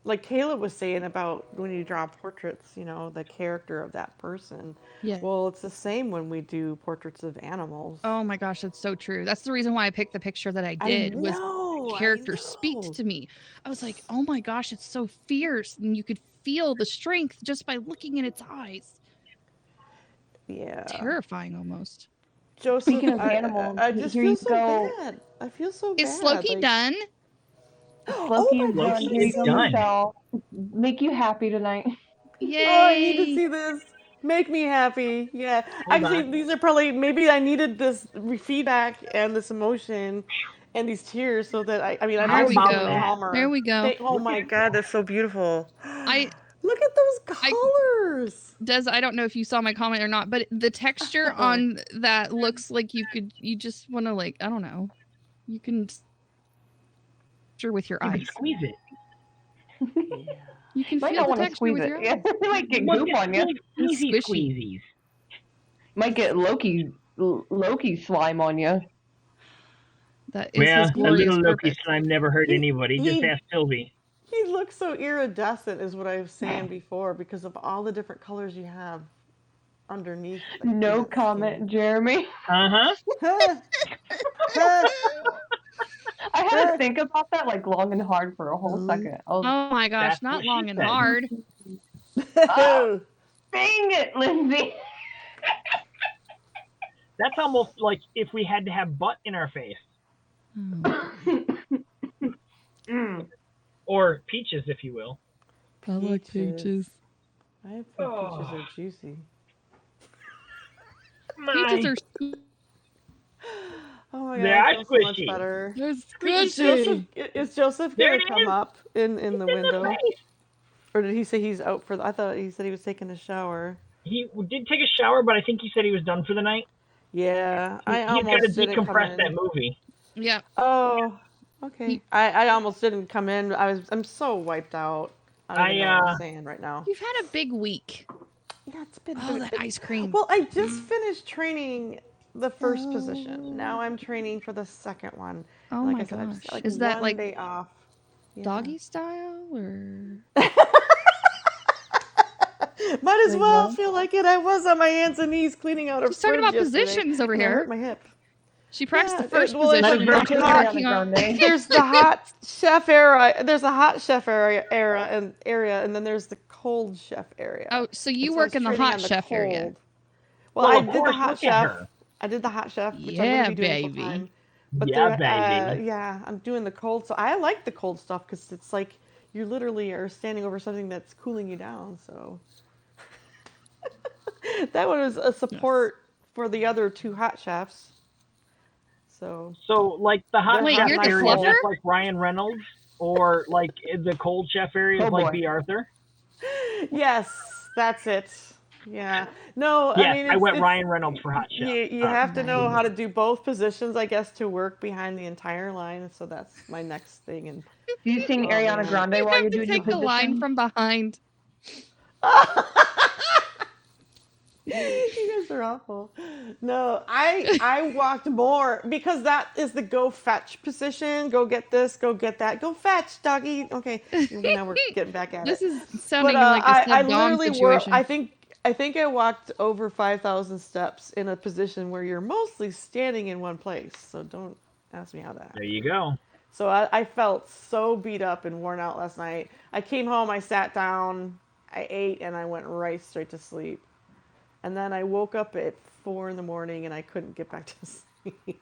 like Caleb was saying about when you draw portraits, the character of that person. Yeah. Well, it's the same when we do portraits of animals. Oh my gosh, that's so true. That's the reason why I picked the picture that I did. Was character speaks to me. I was like, oh my gosh, it's so fierce, and you could feel the strength just by looking in its eyes. Yeah. Terrifying almost. Joseph, speaking of animals, I just feel so bad. I feel so bad. Is Loki done? Loki's done. Here you go, done. Michelle. Make you happy tonight. Yay! Oh, I need to see this. Make me happy. Yeah. Actually, these are probably, maybe I needed this feedback and this emotion and these tears so that I mean, I'm also feeling calmer. There we go. Oh my God, that's so beautiful. Look at those colors. Des, I don't know if you saw my comment or not, but the texture on that looks like you just want to, like, I don't know. You can with your eyes. Squeeze it. Yeah. You can Might feel not the texture with your eyes. Yeah, you might get goop on you. Squeezies. Might get Loki slime on you. That is his glorious a little Loki purpose. slime never hurt anybody. Just ask Sylvie. He looks so iridescent, is what I was saying before, because of all the different colors you have underneath. No comment, Jeremy. Uh-huh. I had to think about that like long and hard for a whole second. Oh my gosh, not long and hard. Oh, dang it, Lindsay. That's almost like if we had to have butt in our face. Or peaches, if you will. I like peaches. I think peaches are juicy. Peaches are Oh my God, I feel so much better. They're squishy. Is Joseph going to come up in the window? Or did he say he's out for I thought he said he was taking a shower. He did take a shower, but I think he said he was done for the night. Yeah, He's got to decompress that movie. Yeah. Oh, okay. I almost didn't come in. I'm so wiped out. I don't even know what I'm saying right now. You've had a big week. Yeah, it's been that ice cream. Well, I just finished training the first position. Now I'm training for the second one. Oh Like my I said, I just gosh. got Is that one like day off. Yeah. doggy style or? Might as Like well what? feel like it. I was on my hands and knees cleaning out a She's talking fridge about yesterday, positions over and I here. hurt my hip. She practiced the Yeah, first well, position. it's and like now Like she's Dr. working Ariana on. Grande. there's the hot chef area. There's a hot chef area, and then there's the cold chef area. Oh, so And you so I work was in the training hot on the chef area. cold. Well, Well, I of did the course, hot look at chef. her. I did the hot chef, which I'm going Yeah, to be doing full baby. time. But Yeah, baby. yeah, I'm doing the cold. So I like the cold stuff because it's like you literally are standing over something that's cooling you down. So that one was a support for the other two hot chefs. So So, like the hot they're Wait, hot chef you're and the I'm area, fluffer? cold. that's like Ryan Reynolds, or like the cold chef area is Oh like boy. B. Arthur. Yes, that's it. Yeah. No, I Yes, mean I went it's Ryan Reynolds for hot chef. you have to know how Nice. to do both positions, I guess, to work behind the entire line. So that's my next thing. And Do you sing oh Ariana man. Grande You while have you're to doing your take the line position? from behind. You guys are awful. No, I walked more because that is the go fetch position. Go get this, go get that. Go fetch, doggy. Okay, now we're getting back at This it. is But sounding like a I sub dom literally were. situation. I think I walked over 5,000 steps in a position where you're mostly standing in one place. So don't ask me how that There happened. you go. So I felt so beat up and worn out last night. I came home, I sat down, I ate, and I went right straight to sleep. And then I woke up at 4 in the morning and I couldn't get back to sleep.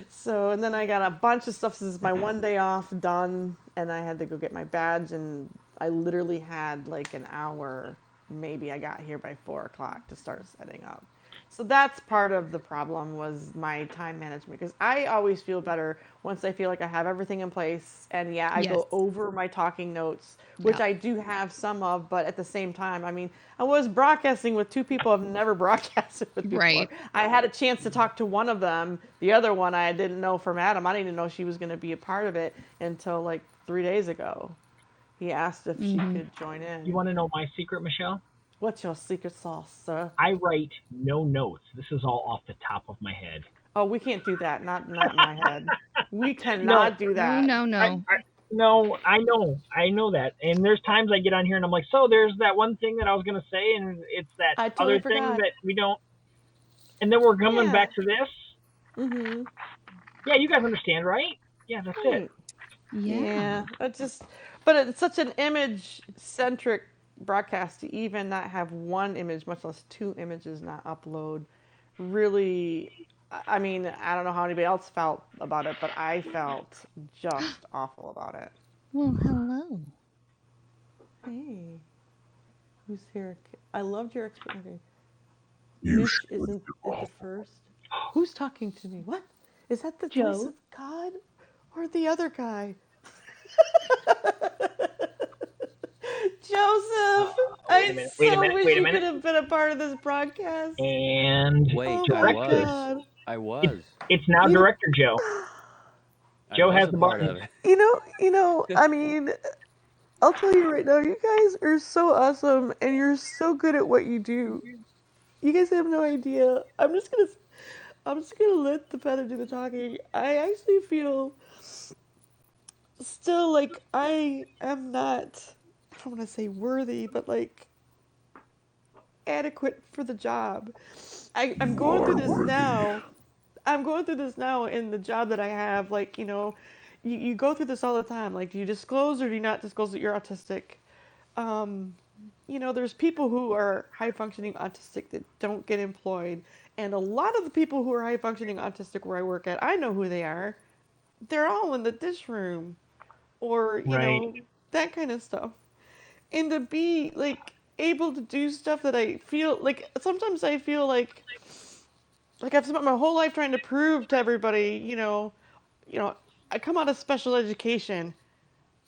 So, and then I got a bunch of stuff. This is my one day off done, and I had to go get my badge. And I literally had like an hour. Maybe I got here by 4 o'clock to start setting up. So that's part of the problem was my time management because I always feel better once I feel like I have everything in place. And yeah, I Yes. go over my talking notes, which Yeah. I do have some of, but at the same time, I mean, I was broadcasting with two people I've never broadcasted with before. Right. I had a chance to talk to one of them. The other one I didn't know from Adam. I didn't even know she was going to be a part of it until like 3 days ago. He asked if she could join in. You want to know my secret, Michelle? What's your secret sauce, sir? I write no notes. This is all off the top of my head. Oh, we can't do that. Not in my head. We cannot do Oh, that. no. No, I know that. And there's times I get on here and I'm like, so there's that one thing that I was gonna say, and it's that I totally other thing forgot. that we don't. And then we're coming Yeah. back to this. Mhm. Yeah, you guys understand, right? Yeah, that's Right. it. Yeah. It just, but it's such an image centric broadcast to even not have one image, much less two images, not upload. Really, I mean, I don't know how anybody else felt about it, but I felt just awful about it. Well, hello. Hey, who's here? I loved your explanation. Mish isn't at the first. Who's talking to me? What? Is that the voice Joe. of God or the other guy? Joseph, Wait a I minute, so wish wait a you could minute. have been a part of this broadcast. And Wait, Oh I my was. God. I was. it's now You, Director Joe. I Joe was has a the part button. of it. I mean, I'll tell you right now, you guys are so awesome and you're so good at what you do. You guys have no idea. I'm just gonna let the feather do the talking. I actually feel still like I am not, I don't want to say worthy, but like adequate for the job. I'm going through this now. I'm going through this now in the job that I have. Like, you go through this all the time. Like, do you disclose or do you not disclose that you're autistic? Um, there's people who are high functioning autistic that don't get employed. And a lot of the people who are high functioning autistic where I work at, I know who they are. They're all in the dish room or, Right. that kind of stuff. And to be like able to do stuff that I feel like sometimes I feel like I've spent my whole life trying to prove to everybody, I come out of special education.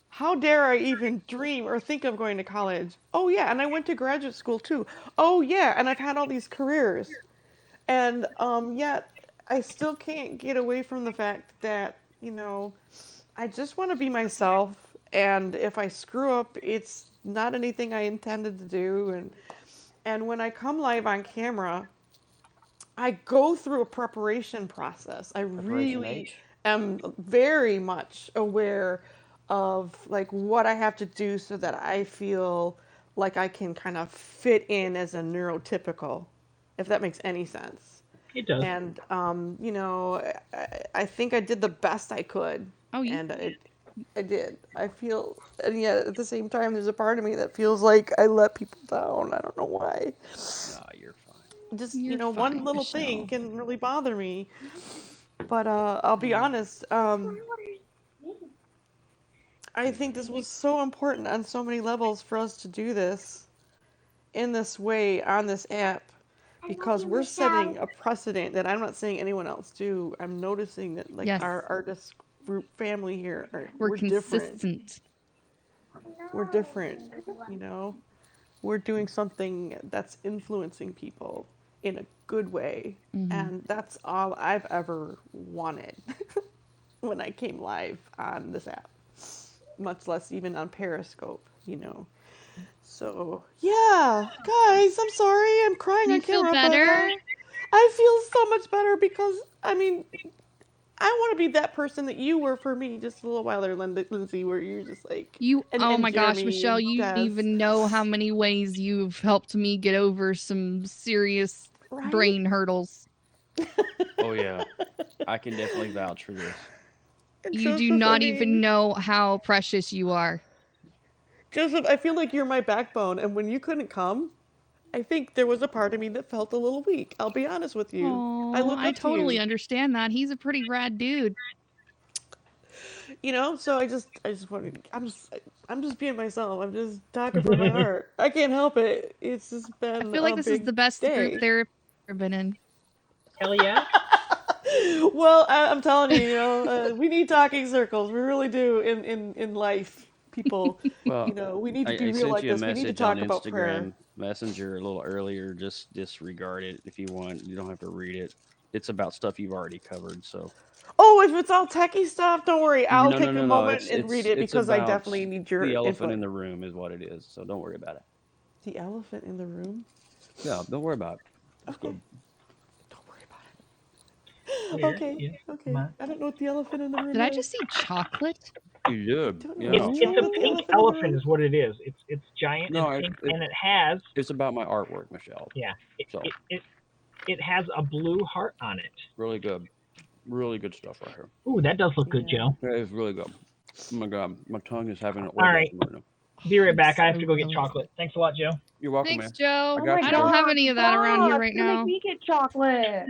How dare I even dream or think of going to college? Oh yeah, and I went to graduate school too. Oh yeah, and I've had all these careers. And yet I still can't get away from the fact that, I just want to be myself. And if I screw up, it's not anything I intended to do. And when I come live on camera, I go through a preparation process. I Preparation really H. am very much aware of like what I have to do so that I feel like I can kind of fit in as a neurotypical, if that makes any sense. It does. And I think I did the best I could, Oh, you. and I did. I feel, and yet at the same time, there's a part of me that feels like I let people down. I don't know why. Nah, you're fine. Just You're one fine, little thing Michelle. can really bother me. But I'll be honest. I think this was so important on so many levels for us to do this in this way on this app, because we're setting a precedent that I'm not saying anyone else do. I'm noticing that like Yes. our artist group family here, We're different. consistent. We're different. We're doing something that's influencing people in a good way, and that's all I've ever wanted when I came live on this app, much less even on Periscope. So, yeah, guys, I'm sorry I'm crying You on feel camera, better? but I feel so much better because, I mean, I want to be that person that you were for me just a little while there, Lindsay, where you're just like, Oh my gosh, Jeremy Michelle, and you don't Des, even know how many ways you've helped me get over some serious right? brain hurdles. Oh yeah, I can definitely vouch for this. And You do Joseph, not even know how precious you are. Joseph, I feel like you're my backbone, and when you couldn't come, I think there was a part of me that felt a little weak. I'll be honest with you. I Oh, look I up to totally you. understand that. He's a pretty rad dude. So I just want to. I'm just being myself. I'm just talking from my heart. I can't help it. It's just I been feel like a this is big the best group day. therapy I've ever been in. Hell yeah. Well, I'm telling you, we need talking circles. We really do in life, people. Well, We need to be I real sent like you a this. We need to message on talk about prayer. Instagram Messenger a little earlier. Just disregard it if you want. You don't have to read it. It's about stuff you've already covered. So Oh, if it's all techie stuff, don't worry. I'll no, no, take a no, no. moment It's and read it's it it's because I about definitely need the your elephant input. in the room is what it is. So don't worry about it. The elephant in the room? Yeah, don't worry about it. It's Okay. good. Don't worry about it. Where Okay. is Okay. my? I don't know what the elephant in the room Did I is. just see chocolate? You I did. don't know. It's Yeah. Is it's a chocolate the pink elephant in the elephant room? is what it is. It's giant. No, It's pink, and it has it's about my artwork, Michelle. yeah. It, So it it it has a blue heart on it. really good. Really good stuff right here. Ooh, that does look good, Yeah. Joe. That is really good. Oh my god, my tongue is having an All right, orgasm right now. be right I'm back. I have so to go get jealous. chocolate. Thanks a lot, Joe. You're welcome, Thanks, man. Joe. I got I you, don't Joe. have any of that around here Stop. right You're gonna now. make me get chocolate.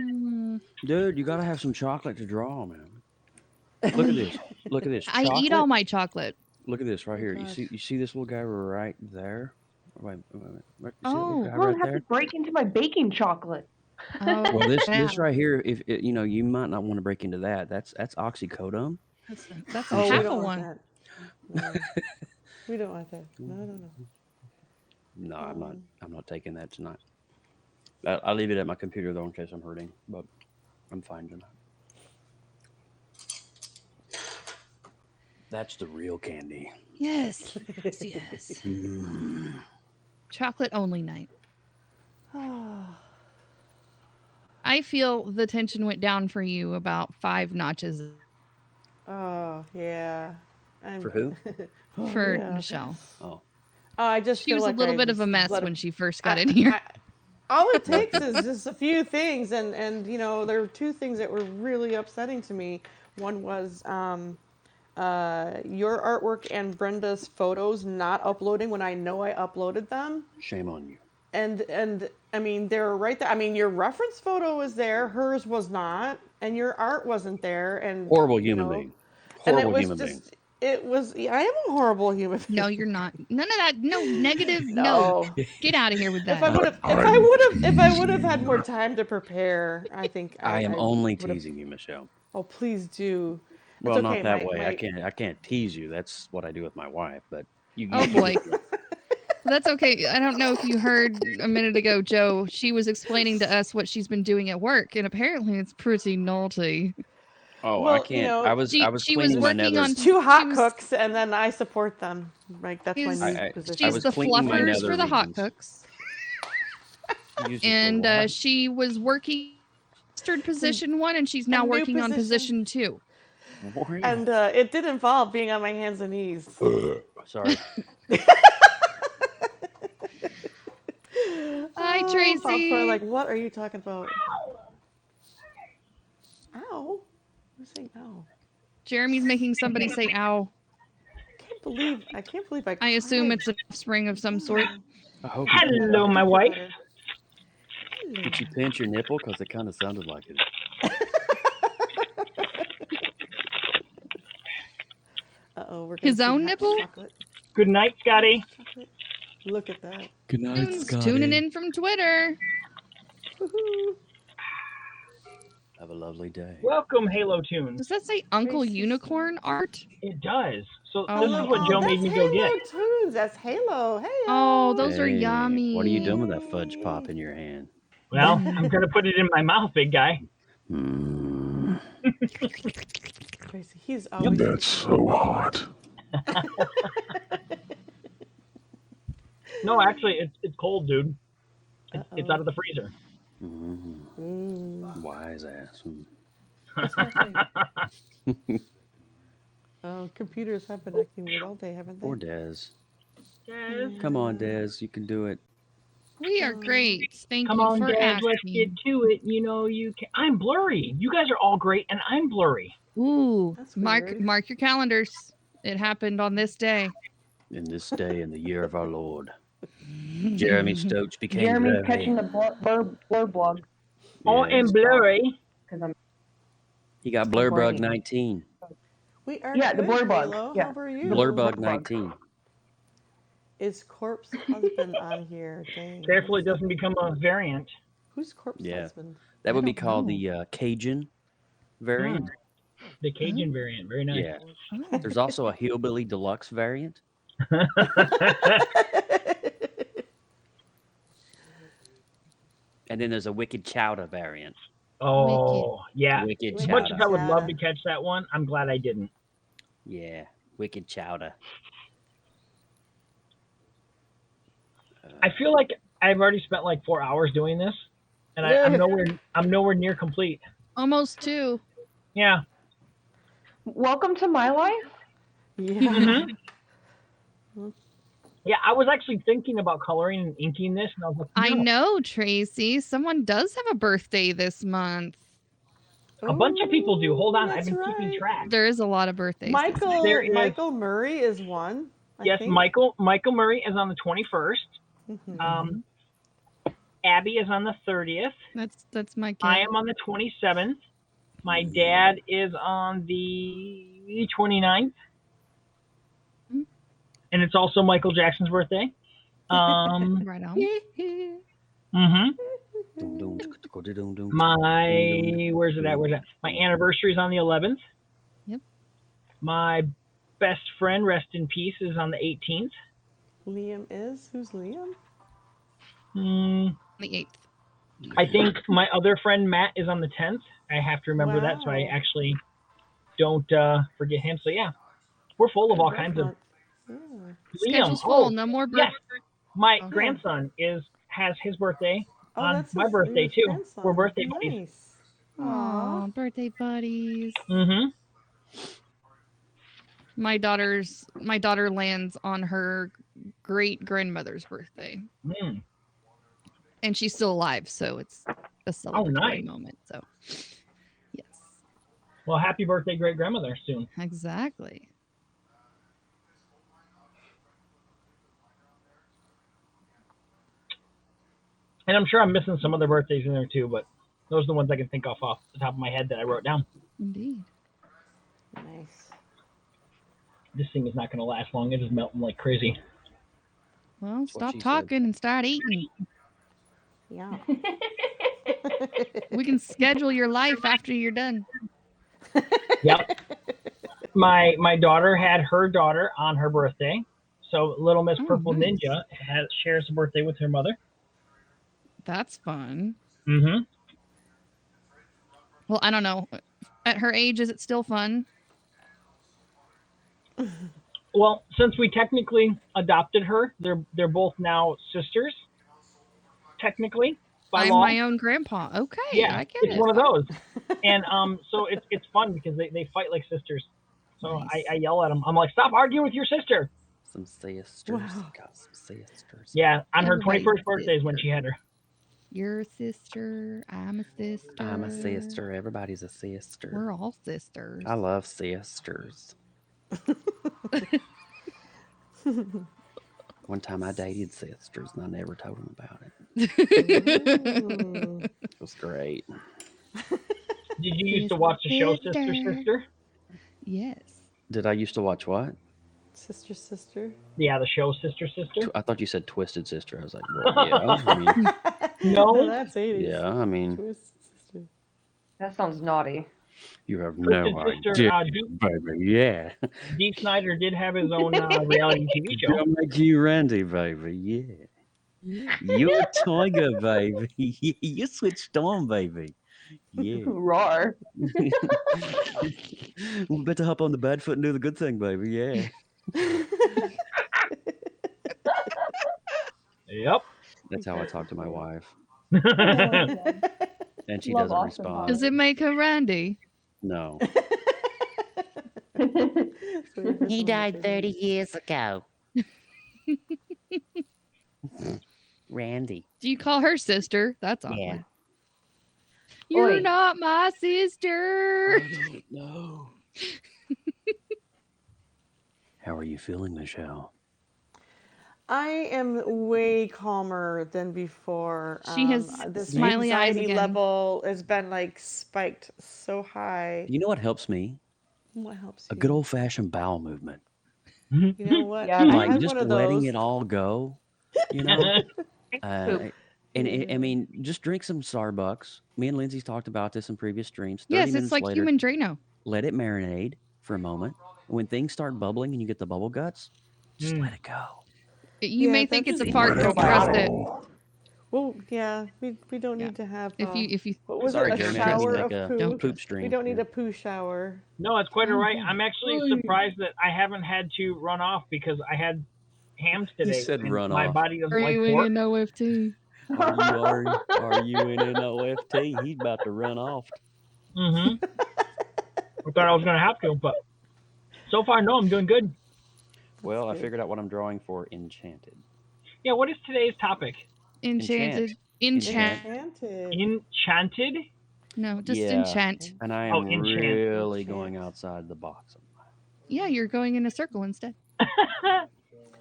Dude, you gotta have some chocolate to draw, man. Look at this. Look at this. I eat all Chocolate. my chocolate. Look at this right Oh, here. gosh. You see this little guy right there? Wait. You see that little Oh. guy I'm gonna right have to there? break into my baking chocolate. Oh, Well, this snap. right here, if it, you might not want to break into that. That's oxycodone. That's a Oh, we half don't a want one. that. No. We don't want that. No. No, I'm not taking that tonight. I'll leave it at my computer though in case I'm hurting, but I'm fine tonight. That's the real candy. Yes. Yes. Mm. Chocolate only night. I feel the tension went down for you about 5 notches Oh, yeah. For who? Oh, for yeah. Michelle. Oh, I just She feel was a like little I bit of a just mess let when it. she first got in here. All it takes is just a few things, and there were 2 things that were really upsetting to me. One was your artwork and Brenda's photos not uploading when I know I uploaded them. shame on you. And I mean they're right there. I mean your reference photo was there, hers was not, and your art wasn't there, and Horrible human being. and it Horrible was human being. just it was. I am a horrible human being. No, you're not. None of that. No negative. No. No. Get out of here with If that. I would have, if I would have had more time to prepare, I think I am I only would have. teasing you, Michelle. Oh, please do. It's Well, okay. not that My way. my I can't tease you. That's what I do with my wife. But you Oh get boy. the drift. That's okay. I don't know if you heard a minute ago, Joe. She was explaining to us what she's been doing at work, and apparently it's pretty naughty. Oh, I Well, you can't. know, I was She was cleaning my working nether. on two hot she was- cooks, and then I support them. Like that's my She's- new I position. She's was the cleaning my fluffers nether for the hot regions. cooks, Use it for and what? she was working position 1, and she's now new working on position. position 2. Warrior. And it did involve being on my hands and knees. Sorry. Hi, Oh, Tracy. Pop's probably like, what are you talking about? Ow. Who's saying ow? Jeremy's making somebody say "ow." I can't believe I I assume cried. it's an offspring of some sort. I hope. Hello, my wife. Did you pinch your nipple? Because it kind of sounded like it. Uh-oh, we're His gonna see own hot nipple? chocolate. Good night, Scotty. Chocolate. Look at that. Good night, Tunes tuning in from Twitter. Woohoo. Have a lovely day. Welcome, Halo Tunes. Does that say Uncle Tracy's- Unicorn art? It does. So Oh this my is what Joe that's made me go Halo get. Tunes. That's Halo. Hey. Oh, those are Hey, yummy. What are you doing with that fudge pop in your hand? Well, I'm gonna put it in my mouth, big guy. Mm. Tracy, he's always. That's so hot. No, actually, it's cold, dude. It's Uh-oh. out of the freezer. Mm. Wise ass. Oh, computers have been acting weird all day, haven't they? Poor Dez. Yes. Come on, Dez. You can do it. We are great. Thank Come you on, for Dad, let's asking. get to it. You know you can. I'm blurry. You guys are all great, and I'm blurry. Ooh, That's mark weird. mark your calendars. It happened on this day. In this day, in the year of our Lord, Jeremy Stokes became Jeremy's blurry. catching the blur blog Oh, Yes. and blurry. because I'm. He got Blurbug brain. 19. We are Yeah, the good, blur bug. Halo. Yeah. How are you? Blurbug Blurbug. 19. Is Corpse Husband on here? Dang. Careful, it doesn't become a variant. Who's Corpse Yeah. Husband? That would be don't called know. the Cajun variant. The Cajun variant. Very nice. Yeah. Oh. There's also a Hillbilly Deluxe variant. And then there's a Wicked Chowder variant. Oh, yeah. Wicked As much as Chowder. I would love to catch that one, I'm glad I didn't. Yeah. Wicked Chowder. I feel like I've already spent like 4 hours doing this, and I'm nowhere near complete. Almost 2. Yeah. Welcome to my life. Yeah. Mhm. Yeah, I was actually thinking about coloring and inking this, and I was like, I no. know, Tracy. Someone does have a birthday this month. A bunch of people do. Hold on, I've That's been keeping right. track. There is a lot of birthdays. this month. Michael There is- Michael Murray is one. I Yes, think. Michael Murray is on the 21st. Mhm. Abby is on the 30th. That's my kid. I am on the 27th. My dad is on the 29th. Mhm. And it's also Michael Jackson's birthday. Right on. Mm-hmm. Dum, dum, dum, dum, dum. Where's it at? My anniversary is on the 11th. Yep. My best friend, rest in peace, is on the 18th. Liam is? Who's Liam? The 8th. I think my other friend, Matt, is on the 10th. I have to remember that so I Wow. actually don't forget him. So, yeah, we're full of all Birth kinds of. month. Yeah. Schedule's Liam, full. oh, No more yes. birthdays. My Oh. grandson has his birthday Oh, on that's my his birthday, newest too. grandson. We're birthday buddies. Nice. Aw, birthday buddies. Mm-hmm. My daughter lands on her great grandmother's birthday, Mm. and she's still alive, so it's a celebratory nice. moment. So, yes, Well, happy birthday, great grandmother, soon. exactly. And I'm sure I'm missing some other birthdays in there, too, but those are the ones I can think of off the top of my head that I wrote down. Indeed. Nice. This thing is not going to last long. It is melting like crazy. Well, what stop she said. talking and start eating. Yeah. We can schedule your life after you're done. Yep. My daughter had her daughter on her birthday, So Little Miss Oh, Purple nice. Ninja shares a birthday with her mother. That's fun. Mm-hmm. Well, I don't know. At her age, is it still fun? Well, since we technically adopted her, they're both now sisters, technically by I'm law. my own grandpa. Okay, Yeah, I get it's it. one of those, and so it's fun because they fight like sisters. So Nice. I yell at them. I'm like, stop arguing with your sister. Some sisters. Wow. Got some sisters. Yeah, on her Everybody's 21st birthday is when sister. she had her. You're a sister. I'm a sister. I'm a sister. Everybody's a sister. We're all sisters. I love sisters. One time I dated sisters and I never told them about it. Mm. It was great. Did you used to watch the show Sister Sister. Sister? Yes. Did I used to watch what? Sister. Yeah, the show Sister Sister. I thought you said Twisted Sister. I was like, well, yeah. I mean, No. That's 80s. yeah. I mean, Twisted Sister. That sounds naughty. you have Twisted no Sister. idea, baby. Yeah. Dee Snider did have his own reality TV show. I'll make you Randy, baby. Yeah. You're a tiger, baby. You switched on, baby. Yeah. Roar. We better hop on the bad foot and do the good thing, baby. Yeah. Yep. That's how I talk to my wife. Oh, And she Love doesn't Austin respond. Does it make her Randy? No. He died 30 years ago. Randy. Do you call her sister? That's awkward. Yeah. You're Oi. not my sister. No. How are you feeling, Michelle? I am way calmer than before. She has this smiley eyes anxiety again. level has been like spiked so high. You know what helps me? What helps A you? good old-fashioned bowel movement. You know what? Yeah, I Like had just one of letting those. it all go, you know? Poop. I mean, just drink some Starbucks. Me and Lindsay's talked about this in previous streams. 30 Yes, minutes it's like later, human Drano. let it marinate for a moment. When things start bubbling and you get the bubble guts, just let it go. You Yeah, may think that's it's a the fart, don't trust it. Well, yeah, we don't Yeah. need to have. If you what was Sorry, it? A Jeremy, I didn't shower mean to of make a poo. Don't poop stream. We don't need Yeah. a poo shower. No, it's quite all right. Oh, I'm actually surprised that I haven't had to run off because I had hams today. said and run my off. body doesn't are like you in pork. an OFT? Are you in an OFT? He's about to run off. Mm-hmm. I thought I was going to have to, but so far, no, I'm doing good. Well, I good. figured out what I'm drawing for Enchanted. Yeah, what is today's topic? Enchanted. Enchant. Enchant. Enchanted? No, just Yeah. enchant. And I Oh, am enchant. really Enchant. going outside the box. Yeah, you're going in a circle instead.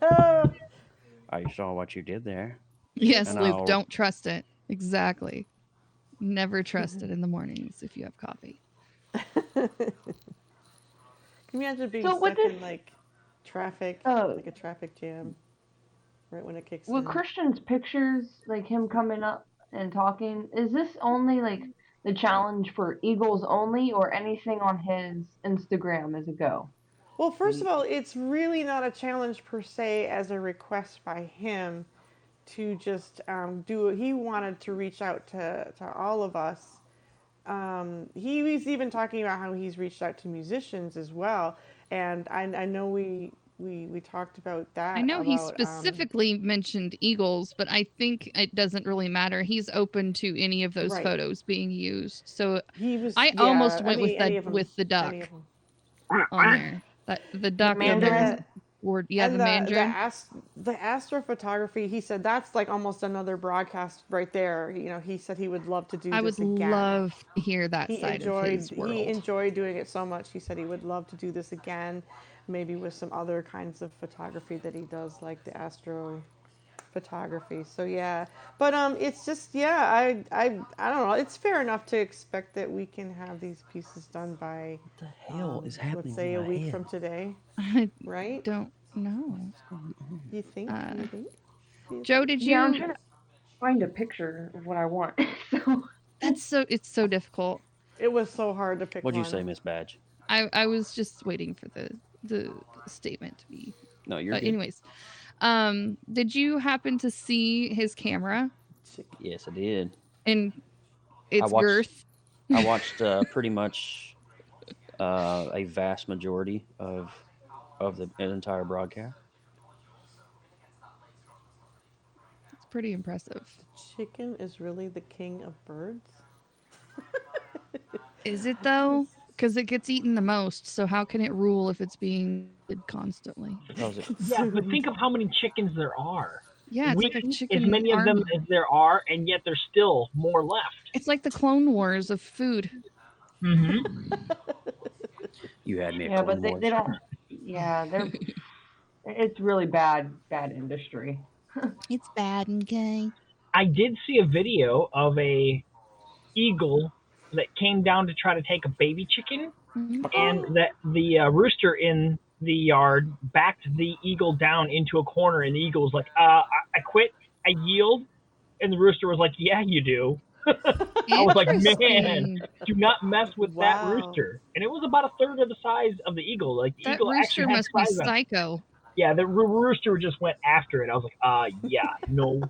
I saw what you did there. Yes, And Luke, I'll- don't trust it. Exactly. Never trust it in the mornings if you have coffee. Can you imagine being So with stuck in this- like traffic, Oh. like a traffic jam, right when it kicks With in? Christian's pictures, like him coming up and talking, is this only like the challenge for Eagles only, or anything on his Instagram as a go? Well, first of all, it's really not a challenge per se as a request by him to just do it. He wanted to reach out to all of us. He was even talking about how he's reached out to musicians as well. And I know we talked about that. I know he about, specifically mentioned Eagles, but I think it doesn't really matter. He's open to any of those Right. photos being used. So he was. I yeah, almost went any of them, with the duck any of them. on there. The duck and mandarin? the word, yeah, And the mandarin. the astrophotography, he said that's like almost another broadcast right there. You know, he said he would love to do I this would again. love to hear that He side of enjoyed his world. he enjoyed doing it so much. He said he would love to do this again, maybe with some other kinds of photography that he does, like the astro photography. So yeah, but it's just I don't know. It's fair enough to expect that we can have these pieces done by What the hell is happening? let's say in a my week head? from today, I right? don't know. You think? Uh, You think? Joe, did you? Yeah, I'm trying to find a picture of what I want. So It's so difficult. It was so hard to pick What'd you one. say, Miss Badge? I was just waiting for the statement to be No, you're But good. anyways, did you happen to see his camera Yes, I did. and its watched- girth? I watched pretty much a vast majority of the entire broadcast. It's pretty impressive. Chicken is really the king of birds? Is it though? Because it gets eaten the most. So how can it rule if it's being eaten constantly? Because it, Yeah, but think of how many chickens there are. Yeah, it's We like a eat chicken as many of them army. as there are, and yet there's still more left. It's like the Clone Wars of food. Mm-hmm. you had me at Yeah, Clone but they Wars. don't. Yeah, they're. It's really bad industry. It's bad, okay? I did see a video of a eagle that came down to try to take a baby chicken, and that the rooster in the yard backed the eagle down into a corner, and the eagle was like, I quit, I yield, and the rooster was like, yeah, you do. I was like, man, Interesting. do not mess with that Wow. rooster. And it was about a third of the size of the eagle. Like the That eagle rooster actually had must be size on it. psycho. Yeah, the rooster just went after it. I was like, yeah, no,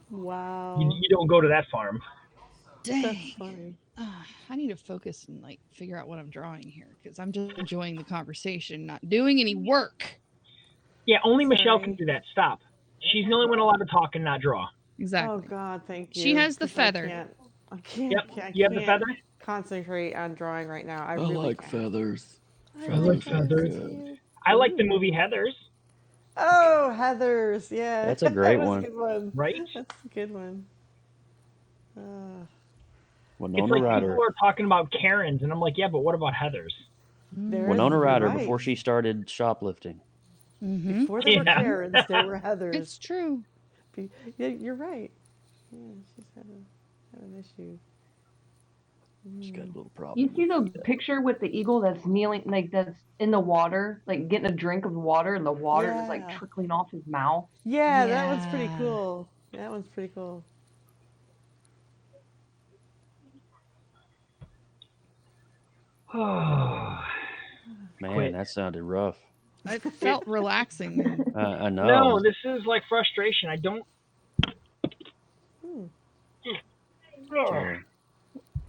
Wow. you don't go to that farm. That's Dang. funny. I need to focus and like figure out what I'm drawing here because I'm just enjoying the conversation, not doing any work. Yeah, only Michelle Sorry. can do that. Stop. She's the only one allowed to talk and not draw. Exactly. Oh God, thank you. She has the 'cause feather. I can't. Yep. I You have the can't feather? concentrate on drawing right now. I I really like can't. feathers. I I like feathers. I like the movie Heathers, Oh, Heathers. Yeah. That's a great that was one. A good one. right? That's a good one. It's Winona like Ryder. people are talking about Karens, and I'm like, yeah, but what about Heathers? There is- Winona you're Ryder right. before she started shoplifting. Mm-hmm. Before there were Yeah. Karens, there were Heathers. It's true. Yeah, you're right. Yeah, she's had an issue. She's got a little problem. You see the picture with the eagle that's kneeling, like that's in the water, like getting a drink of water, and the water is like Yeah. trickling off his mouth. Yeah, that one's pretty Yeah. cool. That one's pretty cool. Man, Quit. that sounded rough. It felt relaxing. I know. No, this is like frustration. I don't. So,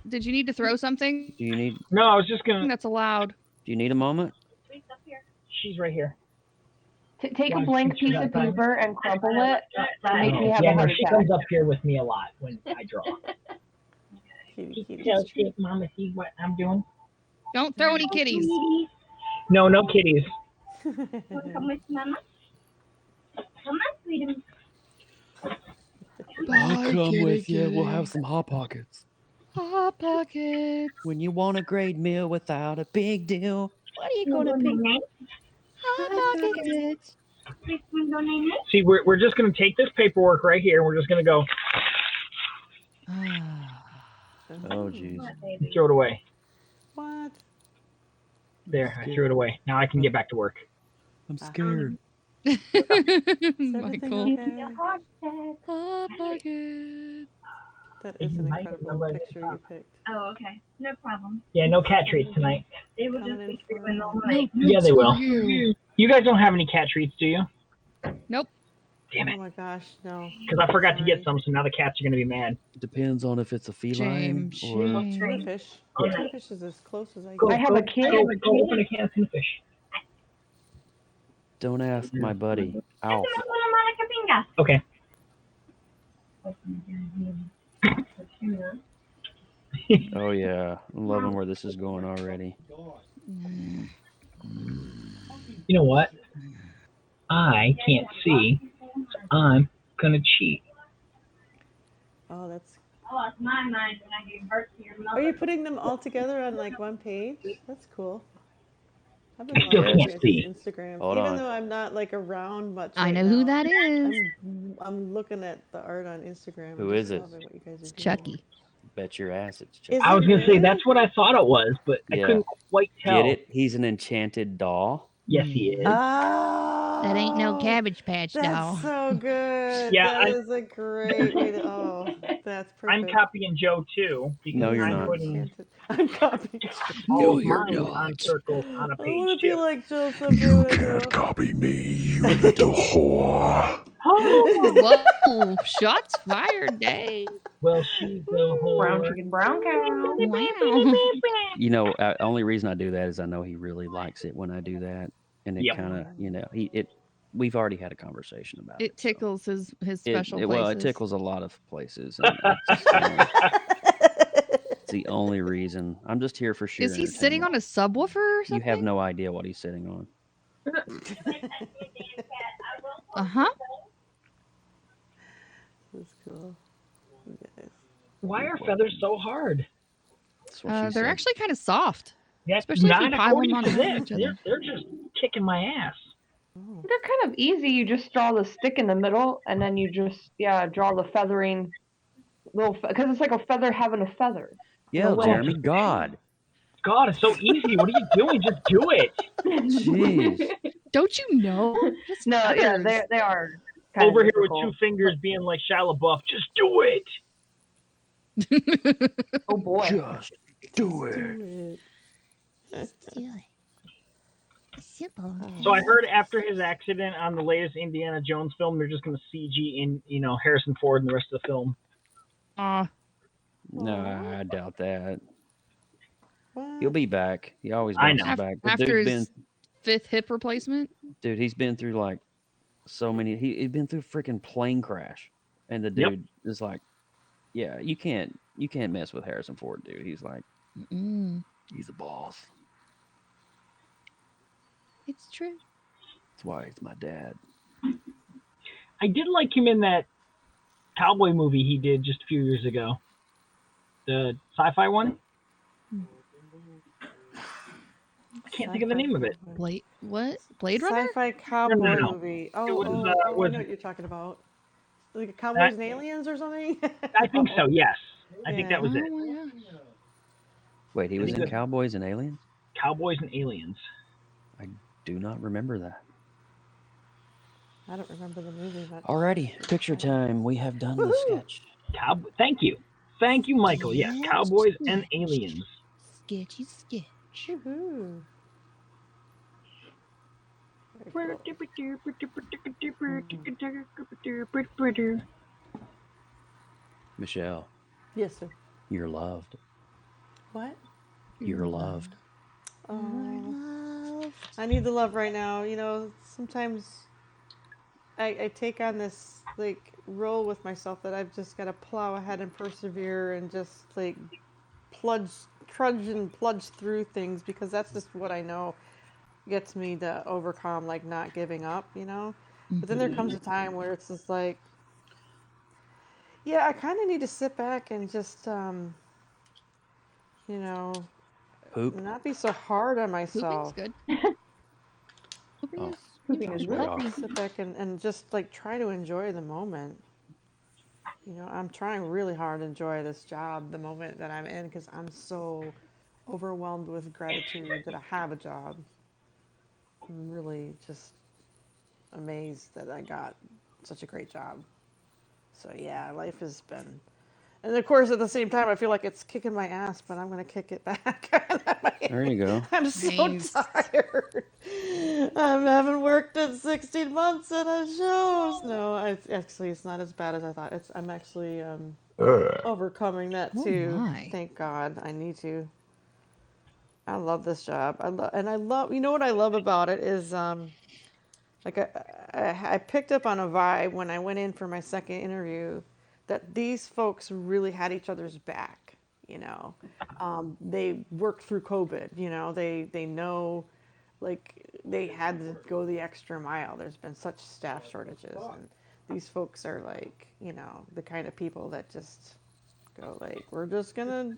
Did you need to throw something? do you need No, I was just gonna. That's allowed. a moment? She's right here. Take Yeah, a blank she's piece got of time. paper and crumple it and make me have Yeah, a no, heart she attack. comes up here with me a lot when I draw. Kitty. See, Mama, see what I'm doing? Don't throw any kitties. No, no kitties. Come with Mama. Come on, sweetie. I'll come with you. We'll have some Hot Pockets. Hot Pockets. When you want a great meal without a big deal, what are you going to pick? Hot Pockets. See, we're just gonna take this paperwork right here, and we're just gonna go Oh, jeez. throw it away. What? There, I threw it away. Now I can get back to work. I'm scared. Is everything Michael. okay? Hot Pockets. That is an Mike, incredible nobody picture to you picked. Oh, okay. No problem. Yeah, no cat treats tonight. They will Coming just in be here for- when normally. Yeah, they will. You. You guys don't have any cat treats, do you? Nope. Damn Oh it. my gosh, no. Because I forgot to get Sorry. some, so now the cats are gonna be mad. Depends on if it's a feline Shame, or shame. Tuna fish. Yeah. Tuna fish is as close as I Go, get. I have a kid. Go open a can of fish. don't ask my buddy. Alf. Okay. Oh yeah, I'm loving where this is going already. You know what? I can't see. So I'm gonna cheat. Oh, that's. I lost my mind when I gave birth to your Are you mother. putting them all together on like one page? That's cool. I've been I still watching can't you guys' see. Instagram, Hold even on. though I'm not like around much. I right know who now. that is. I'm looking at the art on Instagram. Who and is just it? loving what you guys are It's doing. Chucky. Bet your ass it's Is I was it gonna say really? that's what I thought it was, but I Yeah. couldn't quite tell. Get it? He's an enchanted doll. Yes, he is. Oh, That ain't no Cabbage Patch that's doll. so good. Yeah, That is a great way to. Oh, that's I'm perfect. copying Joe too because No, you're I'm not. putting I'm copying. all of mine on circles on a I page want to be too. like Joe someday when I grow up. Copy me, you little whore. Oh, Whoa! Shots fired, Dave. well, she's the Brown whore. chicken, brown cow. Wow. You know, only reason I do that is I know he really likes it when I do that, and it Yep. kind of, we've already had a conversation about it. It tickles his So special it places. tickles a lot of places, and it's the only reason. I'm just here for sheer Is he sitting on entertainment. a subwoofer or You something? have no idea what he's sitting on. Uh-huh. That's cool. You guys. Why are feathers so hard? That's what she They're said. actually kind of soft. Yeah, Especially if you not pile them according on to top of this. each other. They're just kicking my ass. They're kind of easy. You just draw the stick in the middle, and then you just draw the feathering little because it's like a feather having a feather. Yeah, little- Jeremy, God. God, it's so easy. What are you doing? Just do it. Jeez. Don't you know? Just No, yeah, feathers. they are kind Over of here with difficult. 2 fingers being like Shia LaBeouf. Just do it. Oh boy. Just do it. Simple. So I heard after his accident on the latest Indiana Jones film, they're just going to CG in, Harrison Ford and the rest of the film. No, I doubt that. What? He'll be back. He always I bounces know. back. The After dude's his 5th hip replacement? dude, he's been through like so many. He's been through a freaking plane crash, and the Yep. dude is like, yeah, you can't mess with Harrison Ford, dude. He's like, he's a boss. It's true. That's why he's my dad. I did like him in that cowboy movie he did just a few years ago. The sci-fi one. I can't think of the name of it. Blade Runner? Sci-fi cowboy No. movie. It was, I was know what you're talking about. Like Cowboys and Aliens or something? I think so. Yes, I think that was Oh it. my gosh. Wait, he was think in that- Cowboys and Aliens? Cowboys and Aliens. I do not remember that. I don't remember the movie, but Alrighty, picture time. We have done the sketch. Thank you, Michael. Yes, Cowboys and Aliens. Sketchy sketch. woohoo. Michelle, Yes, sir. you're loved. What? You're loved. Oh, I need the love right now. Sometimes I take on this like role with myself that I've just got to plow ahead and persevere and just like trudge and plunge through things because that's just what I know gets me to overcome like not giving up. But then there comes a time where it's just like, yeah, I kind of need to sit back and just Poop. not be so hard on Pooping's myself. good. Oh. Pooping is Way good. off. Sit back and just like try to enjoy the moment. I'm trying really hard to enjoy this job, the moment that I'm in, because I'm so overwhelmed with gratitude that I have a job. I'm really just amazed that I got such a great job. So yeah, life has been, and of course at the same time I feel like it's kicking my ass, but I'm gonna kick it back. There you go. I'm so Nice. tired. I haven't worked in 16 months and it shows. No, it's not as bad as I thought. I'm actually overcoming that Oh too. my. Thank God. I need to. I love this job. I love. You know what I love about it is like I picked up on a vibe when I went in for my second interview that these folks really had each other's back. They worked through COVID. They know, like they had to go the extra mile. There's been such staff shortages, and these folks are like the kind of people that just go like, we're just gonna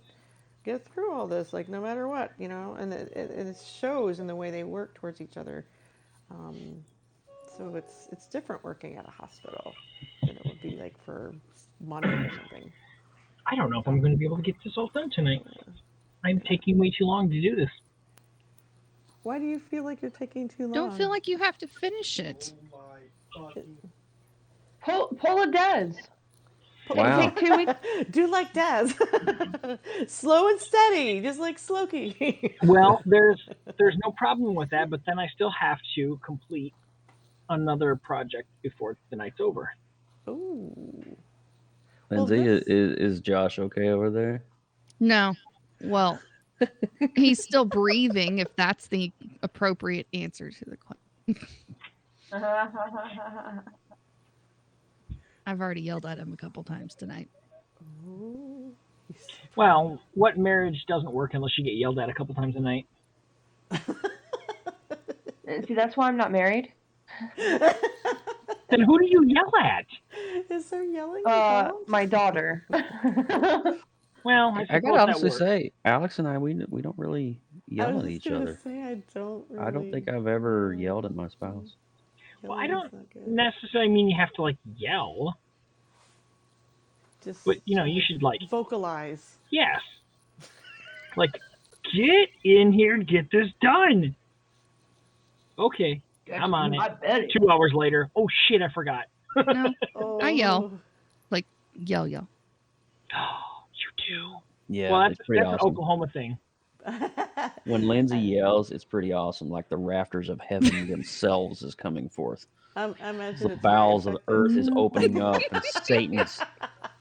get through all this, like no matter what, and it shows in the way they work towards each other. So it's different working at a hospital than it would be like for money or something. I don't know if I'm going to be able to get this all done tonight. I'm taking way too long to do this. Why do you feel like you're taking too long? Don't feel like you have to finish it. Pull a Des. Wow. Take 2 weeks. Do like Des. Slow and steady, just like Slokey. Well, there's no problem with that, but then I still have to complete another project before the night's over. Ooh. Lindsay, this- is Josh okay over there? No. Well, he's still breathing, if that's the appropriate answer to the question. I've already yelled at him a couple times tonight. Ooh. Well, what marriage doesn't work unless you get yelled at a couple times a night? See, that's why I'm not married. Then who do you yell at? Is there yelling involved? My daughter. Well, I I suppose gotta that honestly works. say, Alex and I, we don't really I yell was at just each gonna other. say I don't really. I don't think I've ever yelled at my spouse. Well, I Yelling's don't not good. necessarily mean you have to like yell, Just but you should like vocalize. yes, like get in here and get this done. Okay, I'm on it. 2 hours later, oh shit, I forgot. No, Oh. I yell. Like, yell. Oh, you do. Yeah, Well, it's pretty that's an awesome. Oklahoma thing. When Lindsay yells, it's pretty awesome. Like the rafters of heaven themselves is coming forth. I imagine The it's bowels very of earth is effective. opening up, and Satan's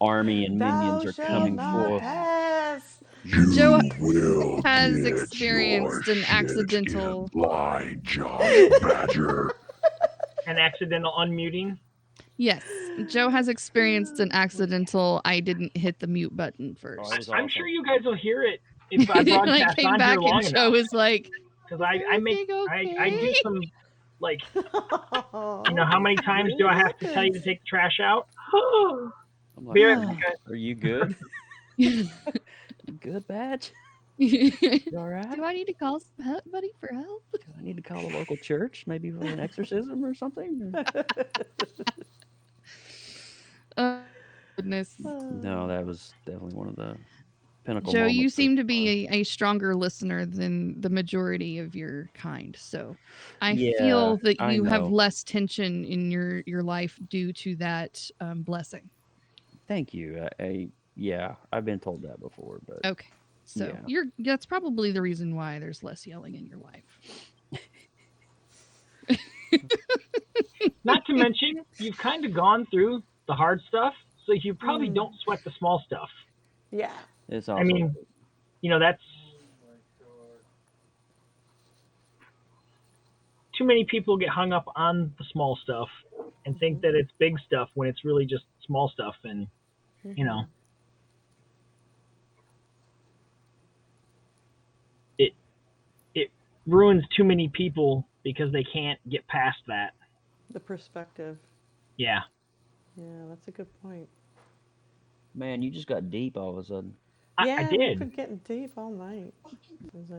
army and minions Thou are shalt coming not forth. pass. Joe will has get experienced your an shit accidental. in line, Josh Badger. An accidental unmuting. Yes, Joe has experienced an accidental. I didn't hit the mute button first. Oh, it was I'm awesome. sure you guys will hear it if I And I broadcast came on back here long and Joe enough. was like, Because I make "Everything I do okay?" some like how many times do I have to tell you to take the trash out? I'm like, Be are right you, back, guys. are you good? Do You good, Badge? You all right? I need to call somebody for help? Do I need to call a local church, maybe for an exorcism or something? Oh, goodness. No, that was definitely one of the pinnacle Joe, moments. you of seem to our- be a stronger listener than the majority of your kind. So I Yeah, feel that I you have know. less tension in your life due to that blessing. Thank you. Yeah, I've been told that before, but Okay. So Yeah. that's probably the reason why there's less yelling in your life. Not to mention, you've kind of gone through the hard stuff, so you probably Hmm. don't sweat the small stuff. Yeah. it's also I mean, that's too many people get hung up on the small stuff and think that it's big stuff when it's really just small stuff, and it ruins too many people because they can't get past that. The perspective. Yeah. Yeah, that's a good point. man, you just got deep all of a sudden. Yeah, I we've did. been getting deep all night. I was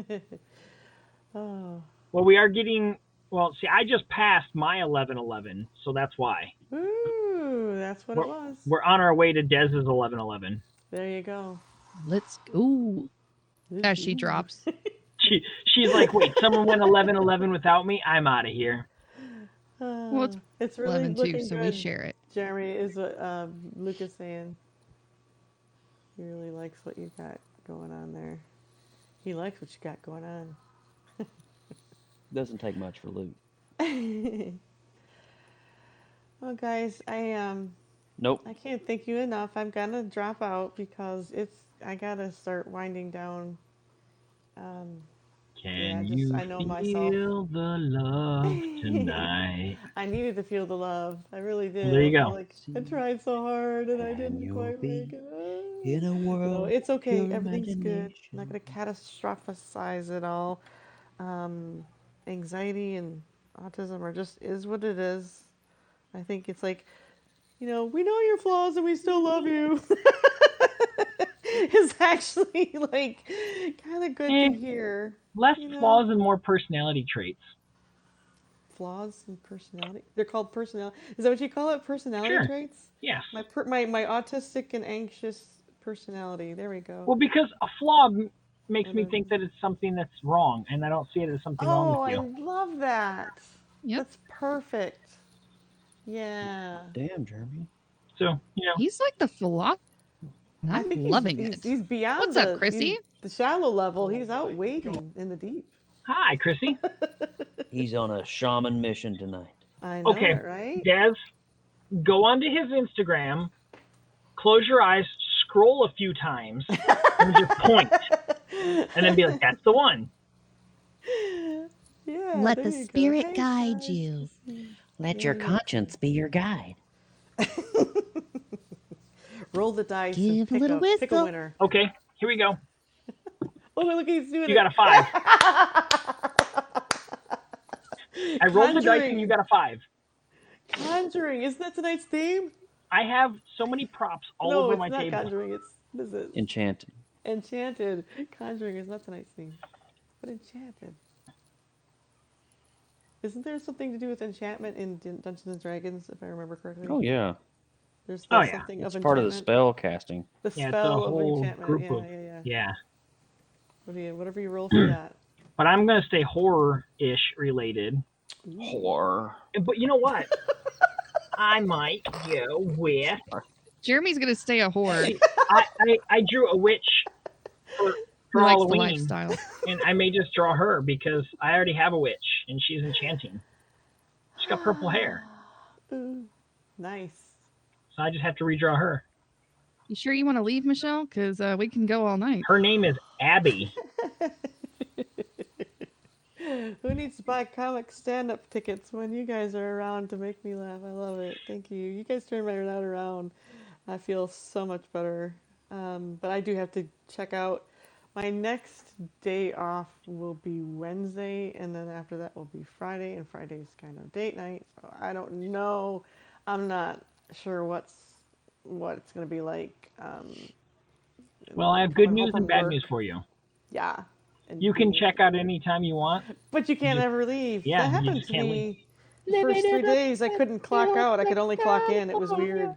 like, oh, Well, we are getting. Well, see, I just passed my 11:11, so that's why. ooh, that's what it was. We're on our way to Dez's 11:11. There you go. Let's go. As she drops. She's like, wait, someone went 11:11 without me? I'm out of here. Well, It's really 11 looking too, so good. we share it. Jeremy, is what Luke is saying. He really likes what you got going on there. He likes what you got going on. Doesn't take much for Luke. Well, guys, Nope. I can't thank you enough. I'm gonna drop out because I gotta start winding down. Can Yeah, you I know feel myself. the love tonight? I needed to feel the love. I really did. Well, there you I go. feel like I tried so hard and I And didn't you'll quite be make it. in a world No, it's okay. pure Everything's good. I'm imagination. not gonna catastrophize it all. Anxiety and autism are just is what it is. I think it's like, we know your flaws and we still love you. It's actually like kind of good to hear. Less flaws and more personality traits. Flaws and personality. They're called personality. Is that what you call it? Personality Sure. traits? Yes. My autistic and anxious personality. There we go. Well, because a flaw makes me think that it's something that's wrong, and I don't see it as something wrong Oh, with I you. love that. Yep. That's perfect. Yeah. Damn, Jeremy. So He's like the philosopher. I I'm think loving he's it. he's beyond What's up, Chrissy? the shallow level. He's out wading in the deep. hi, Chrissy. He's on a shaman mission tonight. I know Okay, it, right? Des, go onto his Instagram, close your eyes, scroll a few times, and just point, and then be like, "That's the one." Yeah. Let there the you go. spirit Hey, guide guys. you. Let Yeah, your yeah. conscience be your guide. Roll the dice Give a and pick little pick a whistle. winner. Okay, here we go. Oh, look, he's doing it. You got a 5. I rolled the dice, and you got a 5. Conjuring. Isn't that tonight's theme? I have so many props all No, over it's my not table. conjuring. What is it? Enchanted. Enchanted. Conjuring is not tonight's theme, but enchanted. Isn't there something to do with enchantment in Dungeons and Dragons, if I remember correctly? Oh yeah, There's Oh, yeah. something it's of part of the enchantment. spell casting. The Yeah, it's a spell of whole enchantment. group Yeah, of yeah. yeah. Whatever you roll for that. But I'm gonna stay horror-ish related. Horror. But you know what? I might go with. Jeremy's gonna stay a whore. I drew a witch for He likes the Halloween, lifestyle. and I may just draw her because I already have a witch, and she's enchanting. She's got purple hair, Ooh, nice. so I just have to redraw her. You sure you want to leave, Michelle? Because we can go all night. Her name is Abby. Who needs to buy comic stand-up tickets when you guys are around to make me laugh? I love it. Thank you. You guys turn my night around. I feel so much better. But I do have to check out. My next day off will be Wednesday, and then after that will be Friday, and Friday's kind of date night. So I don't know. I'm not sure what it's going to be like. Well, I have good Coming home news and from bad work. news for you. Yeah. And You can check out anytime you want. But you can't just- ever leave. yeah, That you happened just to can't me the first 3 days. I couldn't clock out. I could only clock in. It was weird.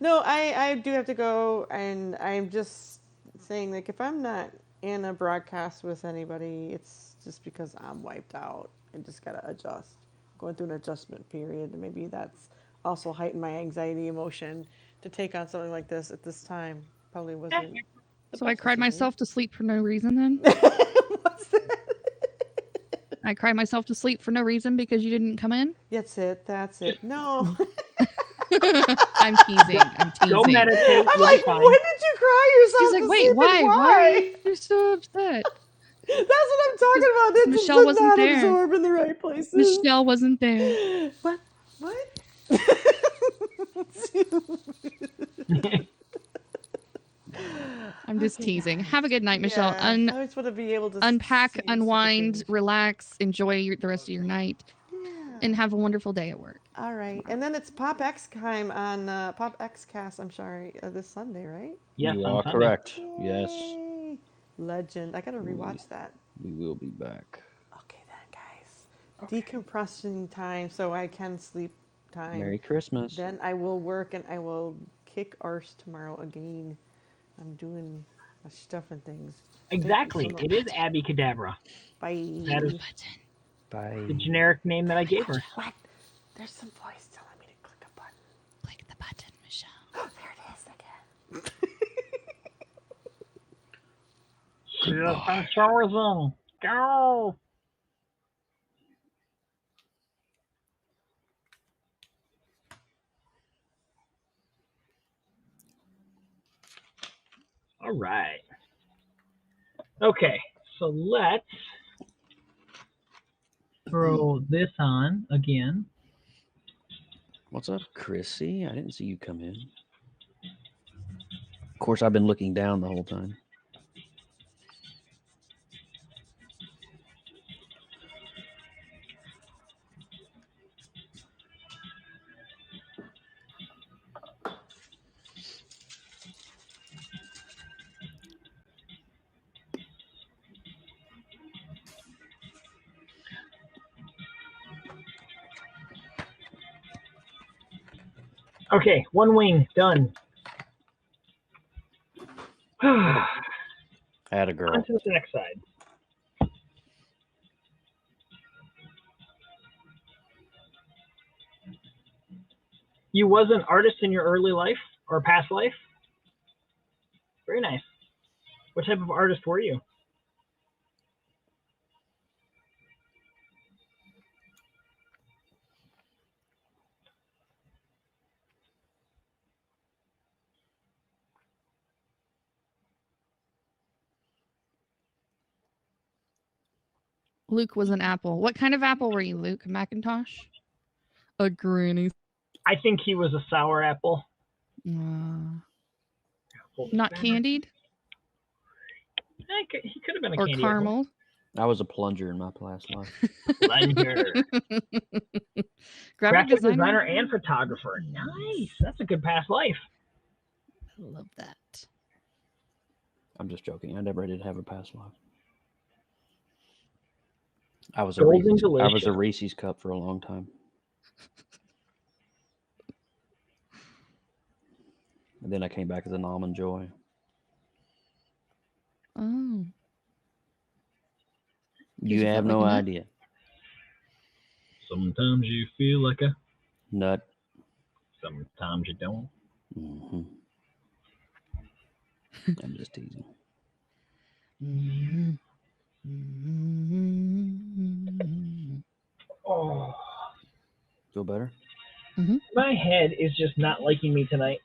No, I do have to go, and I'm just saying, like, if I'm not in a broadcast with anybody, it's just because I'm wiped out and just gotta adjust. Going through an adjustment period, and maybe that's also heightened my anxiety emotion to take on something like this at this time. Probably wasn't. So I cried myself to sleep for no reason then? What's that? I cried myself to sleep for no reason because you didn't come in? That's it. No. I'm teasing. Go meditate. I'm You'll like, be fine. when did you cry yourself She's like, to wait, sleep, and why? Why are you so upset? That's what I'm talking about. It just Michelle did wasn't not there. absorb in the right places. Michelle wasn't there. What? I'm just teasing. Have a good night, Michelle. Yeah, I just want to be able to Unpack, see unwind, something. relax, enjoy the rest of your night, and have a wonderful day at work. All right, and then it's Pop X time on Pop X Cast. I'm sorry, this Sunday, right? Yes, you on are Sunday. correct. Yes, Yay. Legend. I gotta rewatch that. we will be back. Okay then, guys. Decompression time, so I can sleep time. Merry Christmas. Then I will work, and I will kick arse tomorrow again. I'm doing my stuff and things. Exactly. Thank you so It is much. Abby Cadabra. Bye. That is Bye. the generic name that I gave her. What? There's some voice telling me to click a button. Click the button, Michelle. Oh, there it is again. Goodbye. Tourism. Go. All right. Okay, so let's throw this on again. What's up, Chrissy? I didn't see you come in. Of course, I've been looking down the whole time. Okay, one wing done. Had a girl. On to the next side. You was an artist in your early life or past life? Very nice. What type of artist were you? Luke was an apple. What kind of apple were you, Luke? Macintosh? A granny. I think he was a sour apple. Not candied? He could have been a Or candy caramel? I was a plunger in my past life. Plunger. Graphic designer and photographer. Nice. That's a good past life. I love that. I'm just joking. I never did have a past life. I was Golden I was delicious. a Reese's cup for a long time. And then I came back as an almond joy. Oh. You have no idea. Sometimes you feel like a Nut. sometimes you don't. Mm-hmm. I'm just teasing. Oh. Feel better? My head is just not liking me tonight.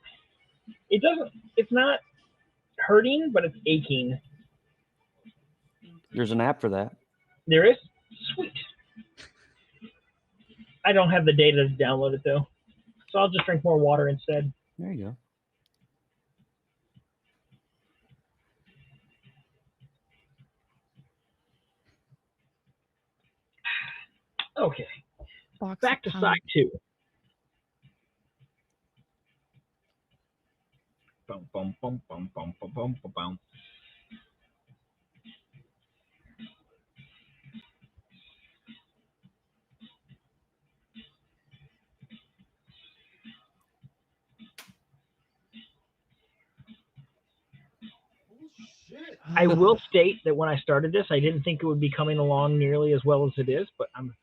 It's not hurting, but it's aching. There's an app for that. There is? Sweet. I don't have the data to download it though. So I'll just drink more water instead. There you go. Okay. Back to side 2. Bum, bum, bum, bum, bum, bum, bum, bum, bum. I will state that when I started this, I didn't think it would be coming along nearly as well as it is, but I'm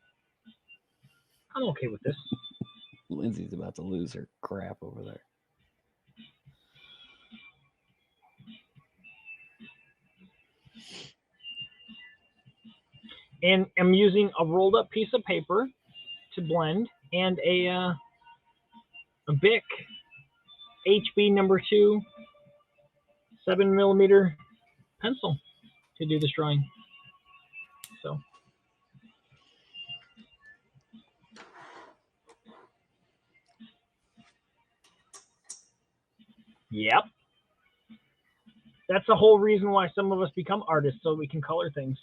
okay with this. Lindsay's about to lose her crap over there. And I'm using a rolled up piece of paper to blend and a Bic HB number 2 7mm pencil to do this drawing. So yep. That's the whole reason why some of us become artists, so we can color things.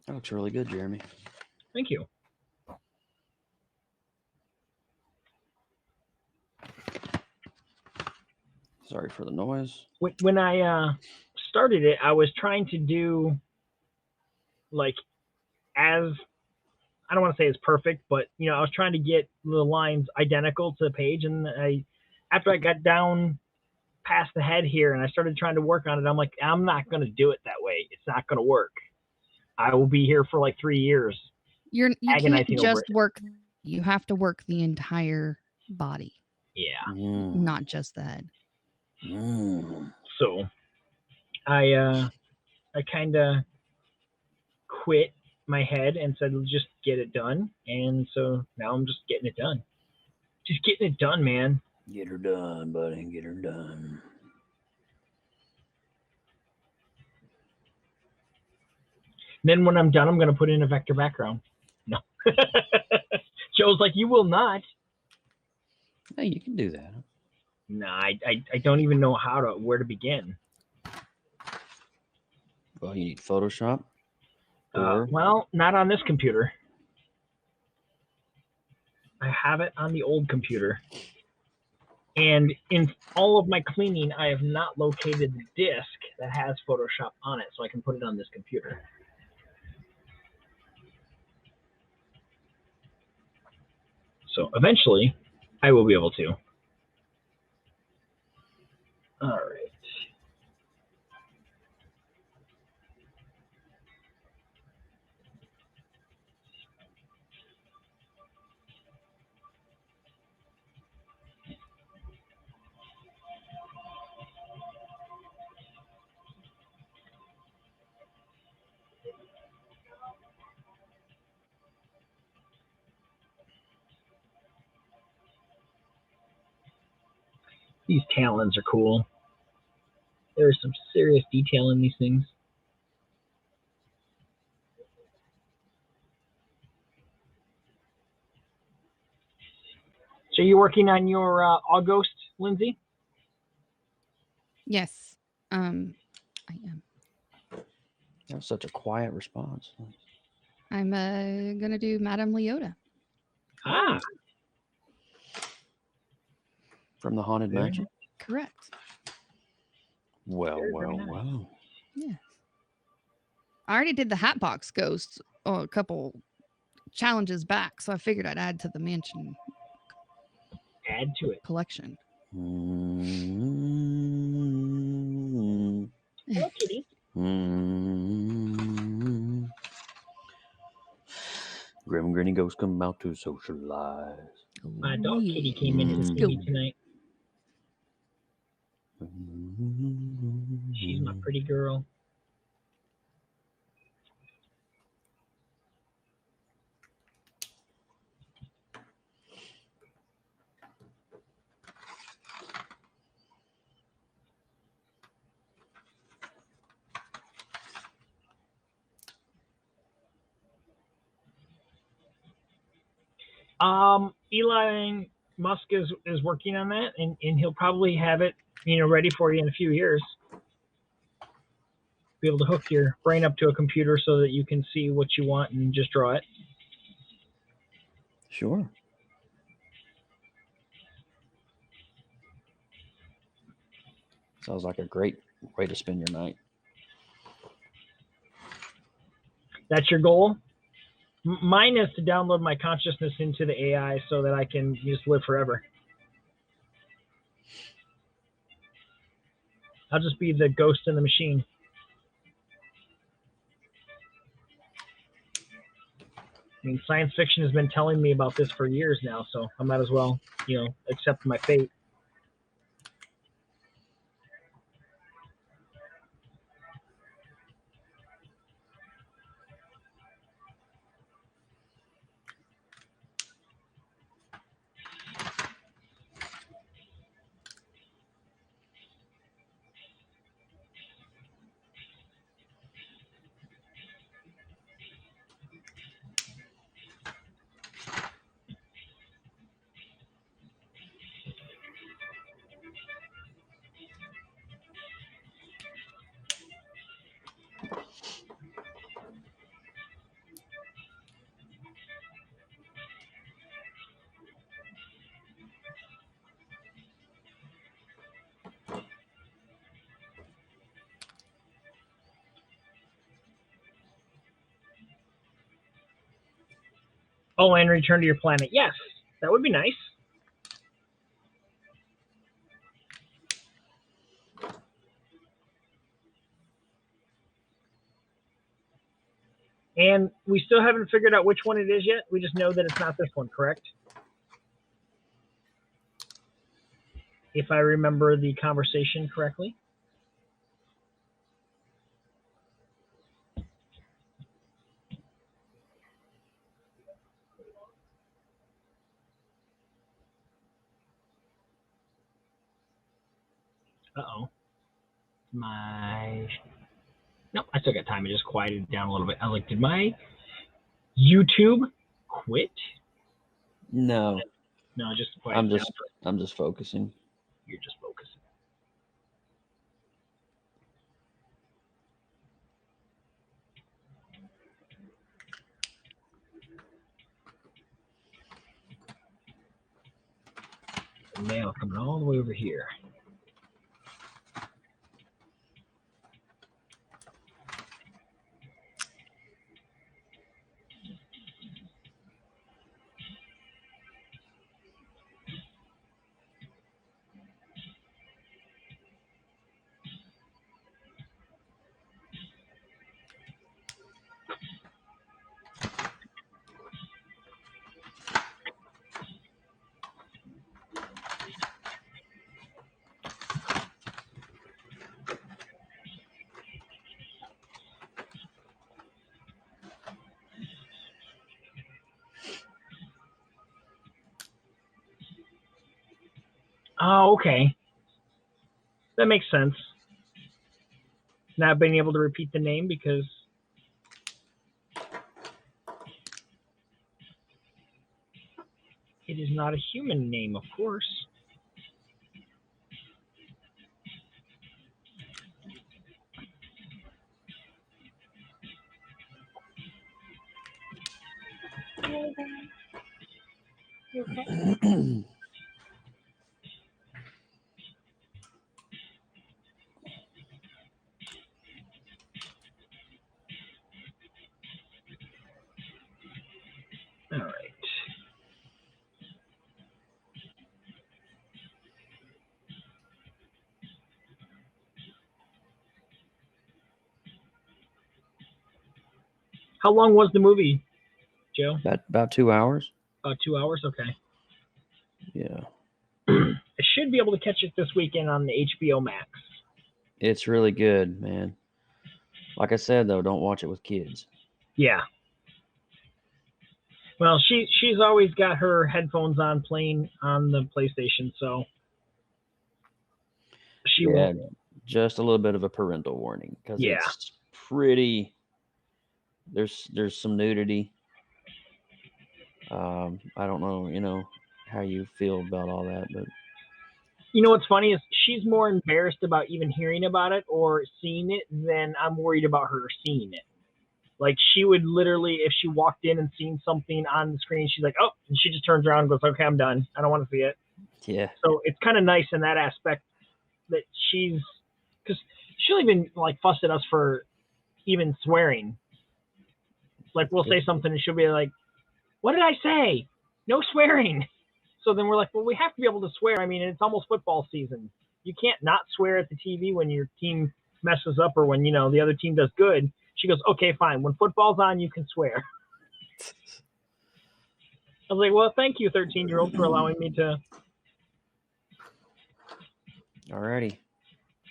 That looks really good, Jeremy. Thank you. Sorry for the noise. When I started it, I was trying to do like as I don't want to say it's perfect, but I was trying to get the lines identical to the page, and after I got down past the head here and I started trying to work on it, I'm like, I'm not going to do it that way. It's not going to work. I will be here for like 3 years. You can't just over it. work. You have to work the entire body. Yeah. Not just the head. So I kind of quit my head and said, just get it done. And so now I'm just getting it done. Just getting it done, man. Get her done, buddy. Get her done. Then when I'm done, I'm going to put in a vector background. No. Joe's like, you will not. Hey, you can do that. No, I don't even know where to begin. Well, you need Photoshop. Or Well, not on this computer. I have it on the old computer. And in all of my cleaning, I have not located the disk that has Photoshop on it, so I can put it on this computer. So eventually, I will be able to. All right. These talons are cool. There's some serious detail in these things. So you're working on your August, Lindsay? Yes, I am. that was such a quiet response. I'm gonna do Madame Leota. Ah, From the Haunted Very Mansion? Correct. Well, Very, well, very nice. well. Yes. I already did the Hatbox Ghost a couple challenges back, so I figured I'd add to the mansion Add to it. collection. Mm-hmm. Hello, kitty. Mm-hmm. Grim Grinny Ghost come out to socialize. My dog yeah. Kitty came in to see me tonight. She's my pretty girl. Elon Musk is working on that, and he'll probably have it, ready for you in a few years. Be able to hook your brain up to a computer so that you can see what you want and just draw it. Sure. Sounds like a great way to spend your night. That's your goal? Mine is to download my consciousness into the AI so that I can just live forever. I'll just be the ghost in the machine. I mean, science fiction has been telling me about this for years now, so I might as well, accept my fate. Oh, and return to your planet. Yes, that would be nice. And we still haven't figured out which one it is yet. We just know that it's not this one, correct? If I remember the conversation correctly. Uh-oh. My Nope, I still got time. I just quieted down a little bit. I was like, did my YouTube quit? No, No, just I'm quieted down. I'm just focusing. You're just focusing. The mail coming all the way over here. Oh, okay. That makes sense. Not being able to repeat the name because it is not a human name, of course. You okay? All right. How long was the movie, Joe? About 2 hours. About 2 hours? Okay. Yeah, I should be able to catch it this weekend on the HBO Max. it's really good, man. Like I said though, don't watch it with kids. Yeah. Well, she's always got her headphones on playing on the PlayStation, so she Yeah, won't. just a little bit of a parental warning because Yeah. it's pretty. There's some nudity. I don't know, how you feel about all that, but You know what's funny is she's more embarrassed about even hearing about it or seeing it than I'm worried about her seeing it. Like she would literally, if she walked in and seen something on the screen, she's like, "Oh," and she just turns around and goes, "Okay, I'm done. I don't want to see it." yeah, So it's kind of nice in that aspect that she's, because she'll even like fuss at us for even swearing. Like we'll say something and she'll be like, "What did I say? No swearing." So then we're like, "Well, we have to be able to swear. I mean, it's almost football season. You can't not swear at the TV when your team messes up or when the other team does good." She goes, "Okay, fine. When football's on, you can swear." I was like, "Well, thank you, 13-year-old, for allowing me to." alrighty.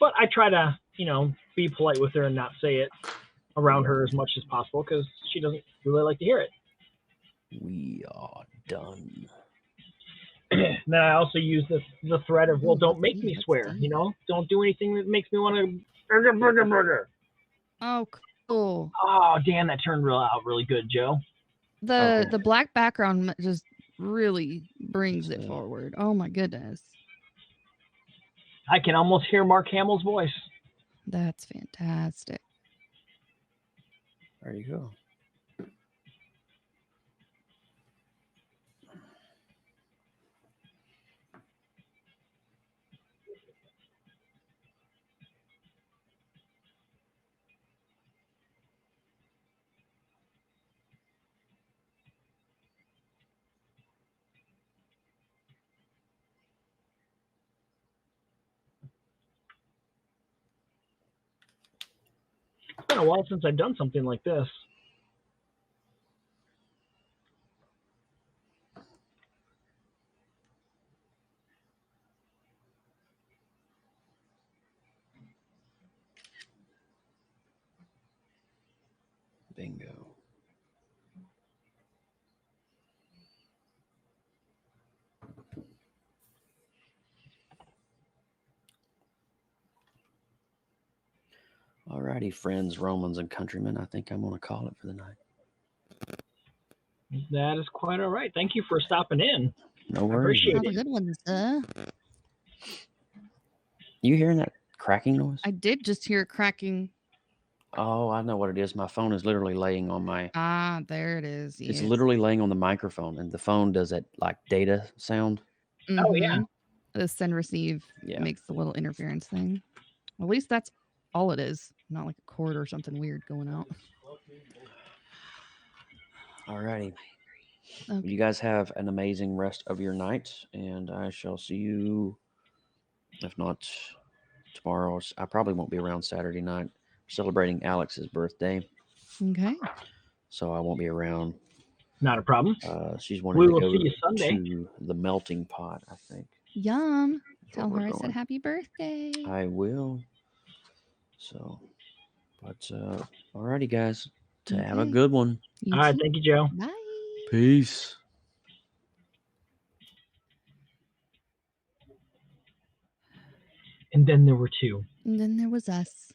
But I try to, be polite with her and not say it around her as much as possible because she doesn't really like to hear it. We are done. And then I also use the threat of, "Well, don't make me swear. Don't do anything that makes me want to burger. Oh, cool. Oh, damn, that turned out really good, Joe. The black background just really brings it So- forward. Oh my goodness. I can almost hear Mark Hamill's voice. That's fantastic. There you go. It's been a while since I've done something like this. Bingo. Alrighty, friends, Romans, and countrymen. I think I'm going to call it for the night. That is quite all right. Thank you for stopping in. No I worries. appreciate Have a it. good one, sir. You hearing that cracking noise? I did just hear it cracking. Oh, I know what it is. My phone is literally laying on my. Ah, there it is. It's Yes. literally laying on the microphone, and the phone does that like data sound. Oh, yeah. Mhm. The send receive Yeah. makes the little interference thing. At least that's all it is. Not like a cord or something weird going out. Alrighty. Okay. You guys have an amazing rest of your night, and I shall see you, if not tomorrow. I probably won't be around Saturday night, celebrating Alex's birthday, Okay. so I won't be around. Not a problem. She's wanting We to will go see you Sunday. to the melting pot, I think. Yum. That's Tell where her we're I said going. happy birthday. I will. So, but alrighty, guys. Have a Okay. good one. You All right. too. Thank you, Joe. Bye. Peace. And then there were two. And then there was us.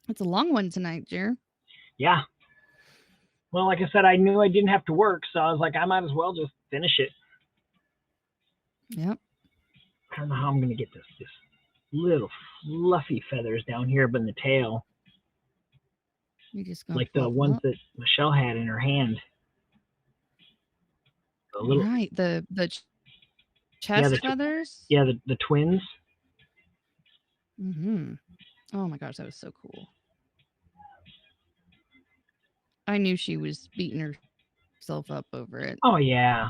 It's a long one tonight, Jer. Yeah. Well, like I said, I knew I didn't have to work, so I was like, I might as well just finish it. Yep. I don't know how I'm going to get this little fluffy feathers down here, but in the tail, You just gonna like the fluff 'em ones up. that Michelle had in her hand. The little, Right. The chest feathers. yeah, the twins. Mm-hmm. Oh my gosh, that was so cool. I knew she was beating herself up over it. Oh yeah.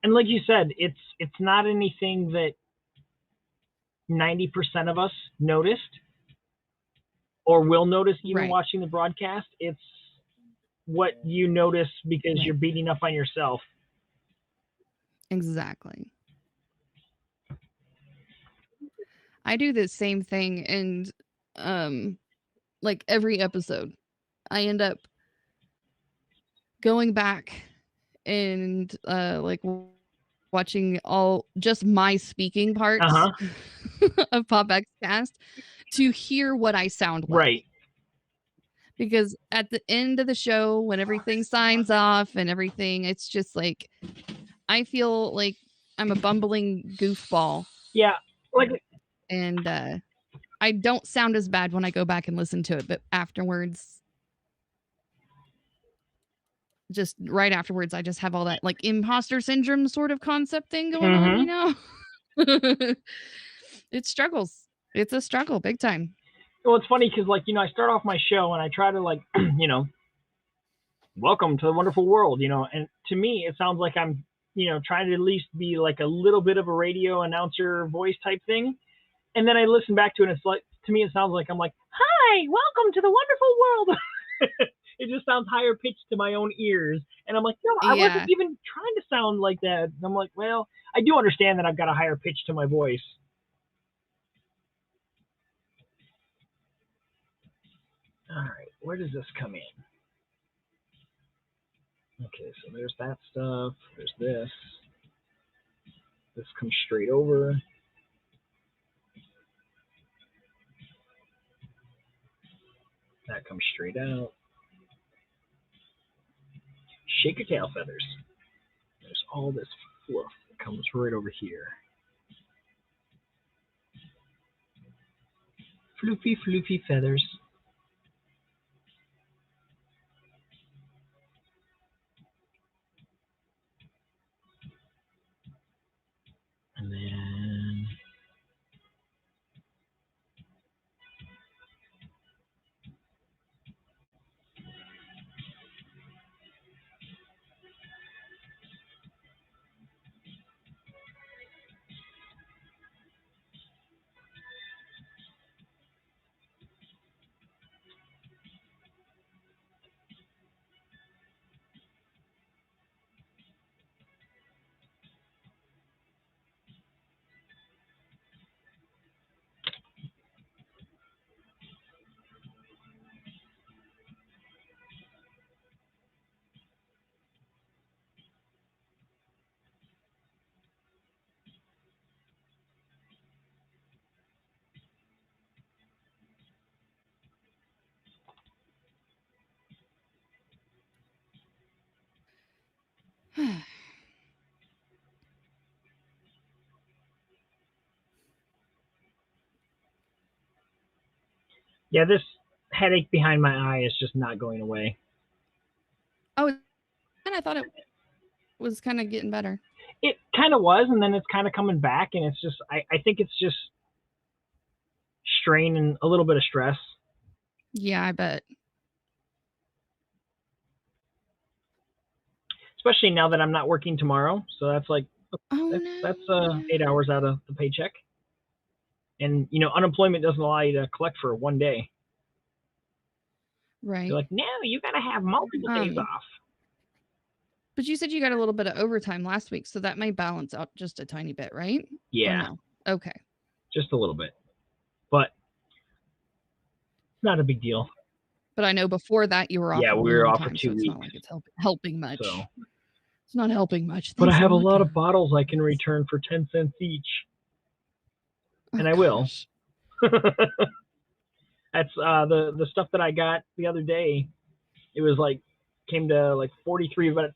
And like you said, it's not anything that 90% of us noticed or will notice even Right. watching the broadcast. It's what you notice because Right. you're beating up on yourself. Exactly. I do the same thing, and like every episode, I end up going back and like watching all just my speaking parts of Pop X Cast to hear what I sound like. Right. Because at the end of the show, when everything signs off and everything, it's just like I feel like I'm a bumbling goofball. Yeah. Like, and I don't sound as bad when I go back and listen to it, but afterwards, just right afterwards, I just have all that like imposter syndrome sort of concept thing going on, you know? It struggles. It's a struggle, big time. well, it's funny because, like, you know, I start off my show and I try to, like, you know, welcome to the wonderful world, you know, and to me, it sounds like I'm, you know, trying to at least be like a little bit of a radio announcer voice type thing. And then I listen back to it and it's like, to me, it sounds like I'm like, hi, welcome to the wonderful world. It just sounds higher pitched to my own ears. And I'm like, no, I wasn't even trying to sound like that. And I'm like, well, I do understand that I've got a higher pitch to my voice. All right, where does this come in? Okay, so there's that stuff. There's this. This comes straight over. That comes straight out. Shake your tail feathers. There's all this fluff that comes right over here. Floofy, floofy feathers. And then Yeah, this headache behind my eye is just not going away. Oh, and I thought it was kind of getting better. It kind of was, and then it's kind of coming back, and it's just I think it's just strain and a little bit of stress. Yeah, I bet. Especially now that I'm not working tomorrow, so that's like that's 8 hours out of the paycheck. And unemployment doesn't allow you to collect for one day. Right. You're like, no, you gotta have multiple days off. But you said you got a little bit of overtime last week, so that may balance out just a tiny bit, right? Yeah. Or no? Okay. Just a little bit. But not a big deal. But I know before that you were off. Yeah, we were off for time, 2 so weeks. It's not like it's helping much. So. It's not helping much. But I have a lot of bottles I can return for 10 cents each. And I will. That's the stuff that I got the other day. It was came to like $43,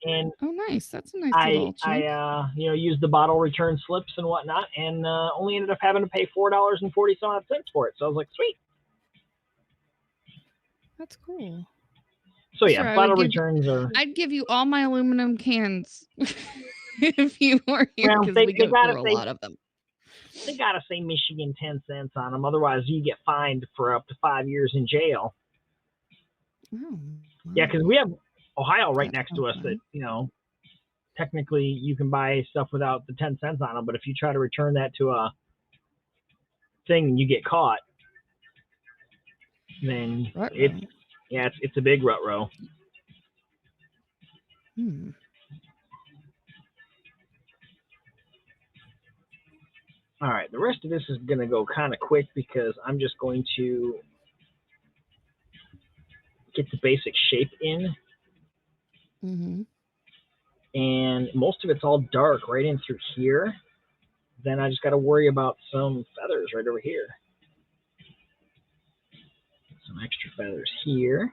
and oh, nice. That's a nice little chunk. I used the bottle return slips and whatnot, and only ended up having to pay $4.40 for it. So I was like, sweet. That's cool. So yeah, sure, bottle returns are. I'd give you all my aluminum cans if you were here, because Well, we go through a lot of them. They gotta say Michigan 10 cents on them, otherwise you get fined for up to 5 years in jail. Oh, wow. Yeah, because we have Ohio right next to us that technically you can buy stuff without the 10 cents on them, but if you try to return that to a thing and you get caught, then it's a big rut-row. All right, the rest of this is going to go kind of quick because I'm just going to get the basic shape in. And most of it's all dark right in through here. Then I just got to worry about some feathers right over here. Some extra feathers here.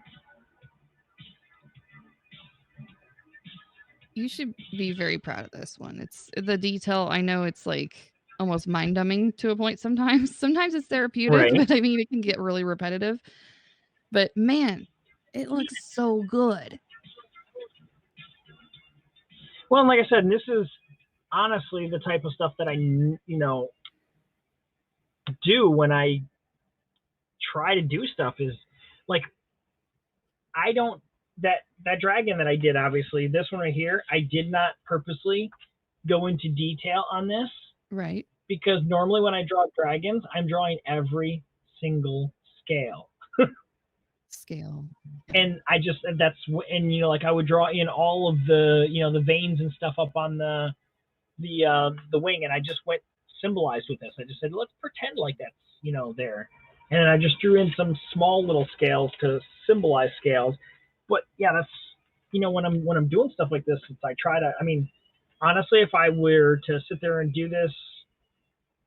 You should be very proud of this one. It's the detail. I know it's like almost mind-numbing to a point sometimes. Sometimes it's therapeutic, right. But I mean, it can get really repetitive. But man, it looks so good. Well, and like I said, this is honestly the type of stuff that I, do when I try to do stuff is like, I don't, that dragon that I did, obviously, this one right here, I did not purposely go into detail on this. Right. Because normally when I draw dragons, I'm drawing every single scale. And I just, like I would draw in all of the, the veins and stuff up on the wing, and I just went symbolized with this. I just said, let's pretend like that's, there. And I just drew in some small little scales to symbolize scales. But yeah, that's, when I'm doing stuff like this, it's I try to, honestly, if I were to sit there and do this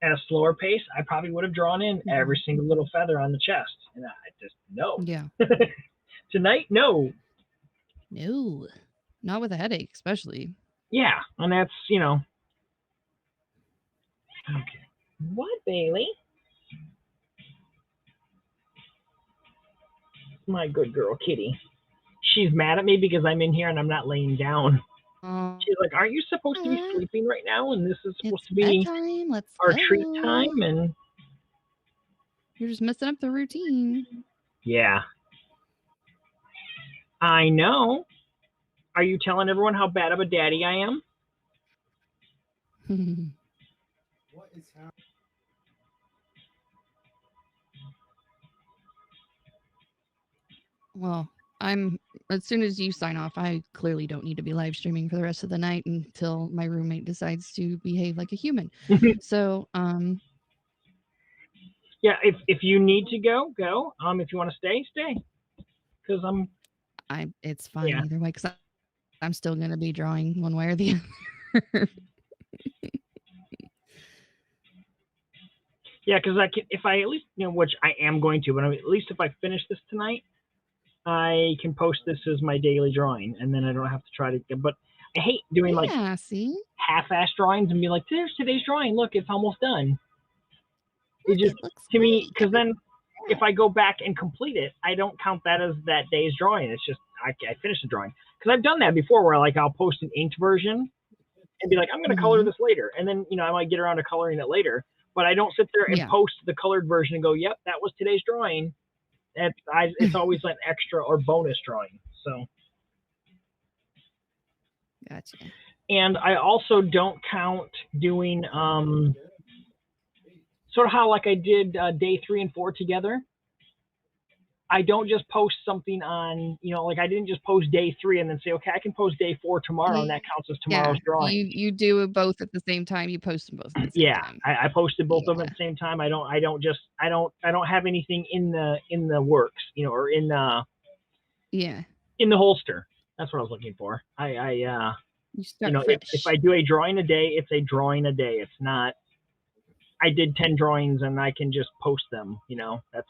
at a slower pace, I probably would have drawn in every single little feather on the chest. And I just, no. Yeah. Tonight, no. No. Not with a headache, especially. Yeah. And that's, Okay. What, Bailey? My good girl, Kitty. She's mad at me because I'm in here and I'm not laying down. She's like, aren't you supposed to be sleeping right now? And this is supposed to be our treat time. And you're just messing up the routine. Yeah. I know. Are you telling everyone how bad of a daddy I am? What is happening? Well, as soon as you sign off, I clearly don't need to be live streaming for the rest of the night until my roommate decides to behave like a human. So, yeah, if you need to go. If you want to stay, stay. Because it's fine either way. Because I'm still gonna be drawing one way or the other. Yeah, because if I at least, which I am going to, but at least if I finish this tonight, I can post this as my daily drawing, and then I don't have to try to get. But I hate doing like Yeah, see? half-ass drawings and be like, "There's today's drawing. Look, it's almost done." Look, It just looks to me great. because then if I go back and complete it, I don't count that as that day's drawing. It's just I finished the drawing because I've done that before where like I'll post an inked version and be like, I'm going to color this later, and then I might get around to coloring it later, but I don't sit there and post the colored version and go, yep, that was today's drawing. It's always an extra or bonus drawing. So Gotcha. And I also don't count doing sort of how like I did day 3 and 4 together. I don't just post something on, like I didn't just post day 3 and then say, okay, I can post day 4 tomorrow, and that counts as tomorrow's drawing. You do both at the same time. You post them both at the same time. I posted both of them at the same time. I don't have anything in the works, or in the holster. That's what I was looking for. You start fresh. If I do a drawing a day, it's a drawing a day. It's not I did 10 drawings and I can just post them. That's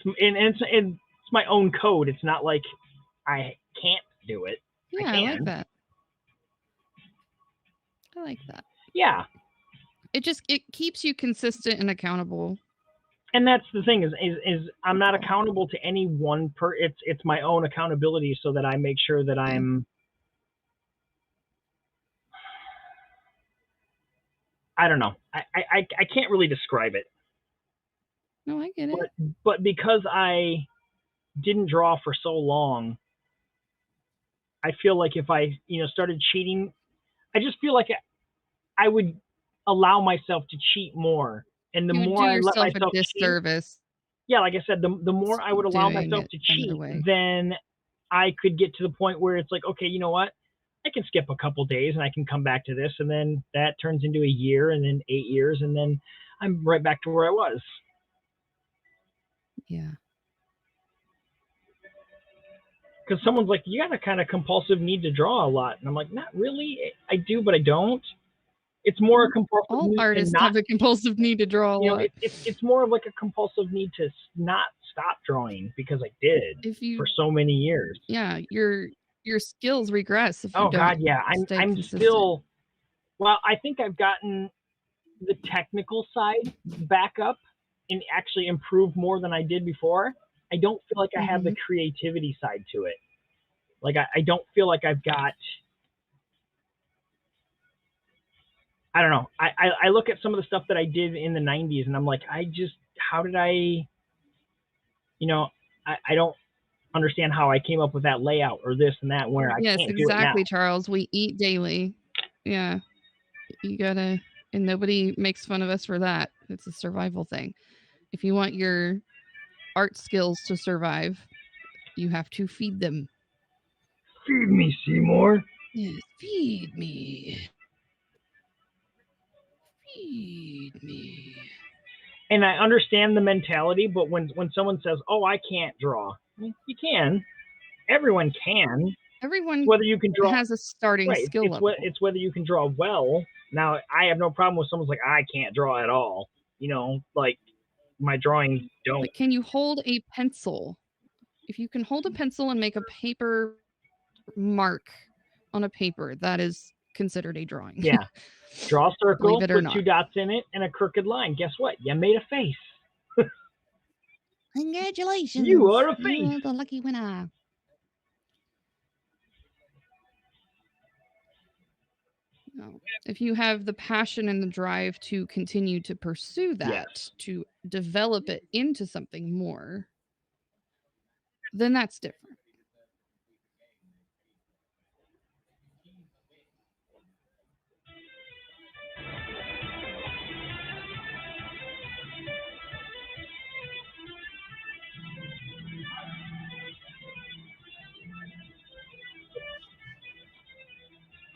it's my own code. It's not like I can't do it. Yeah, I like that. I like that. Yeah. It keeps you consistent and accountable. And that's the thing is I'm not accountable to any one it's my own accountability, so that I make sure that I'm I don't know. I can't really describe it. No, I get it. But because I didn't draw for so long, I feel like if I, started cheating, I just feel like I would allow myself to cheat more. And the more I let myself a disservice. Cheat, yeah, like I said, the more I would allow myself to cheat, then I could get to the point where it's like, okay, you know what? I can skip a couple days and I can come back to this, and then that turns into a year, and then 8 years, and then I'm right back to where I was. Yeah. Because someone's like, you got a kind of compulsive need to draw a lot. And I'm like, not really. I do, but I don't. It's more a compulsive all need artists to not, have a compulsive need to draw a lot. It's more of like a compulsive need to not stop drawing, because I did for so many years. Yeah, your skills regress if you don't. God, yeah. I'm still, well, I think I've gotten the technical side back up and actually improved more than I did before. I don't feel like I have the creativity side to it. Like I don't feel like I've got, I don't know. I look at some of the stuff that I did in the 90s and I'm like, how did I don't understand how I came up with that layout or this and that, where I can't do it now. Yes, exactly, Charles. We eat daily. Yeah. You gotta, and nobody makes fun of us for that. It's a survival thing. If you want your art skills to survive, you have to feed them. Feed me, Seymour. Yes, feed me. Feed me. And I understand the mentality, but when someone says, "Oh, I can't draw," you can. Everyone can. Everyone whether you can draw has a starting skill level. It's whether you can draw well. Now, I have no problem with someone's like, I can't draw at all. Like my drawings don't. But can you hold a pencil? If you can hold a pencil and make a paper mark on a paper, that is considered a drawing. Yeah. Draw a circle, put not. 2 dots in it, and a crooked line. Guess what? You made a face. Congratulations. You are a face. You're the lucky winner. No. If you have the passion and the drive to continue to pursue that, to develop it into something more, then that's different.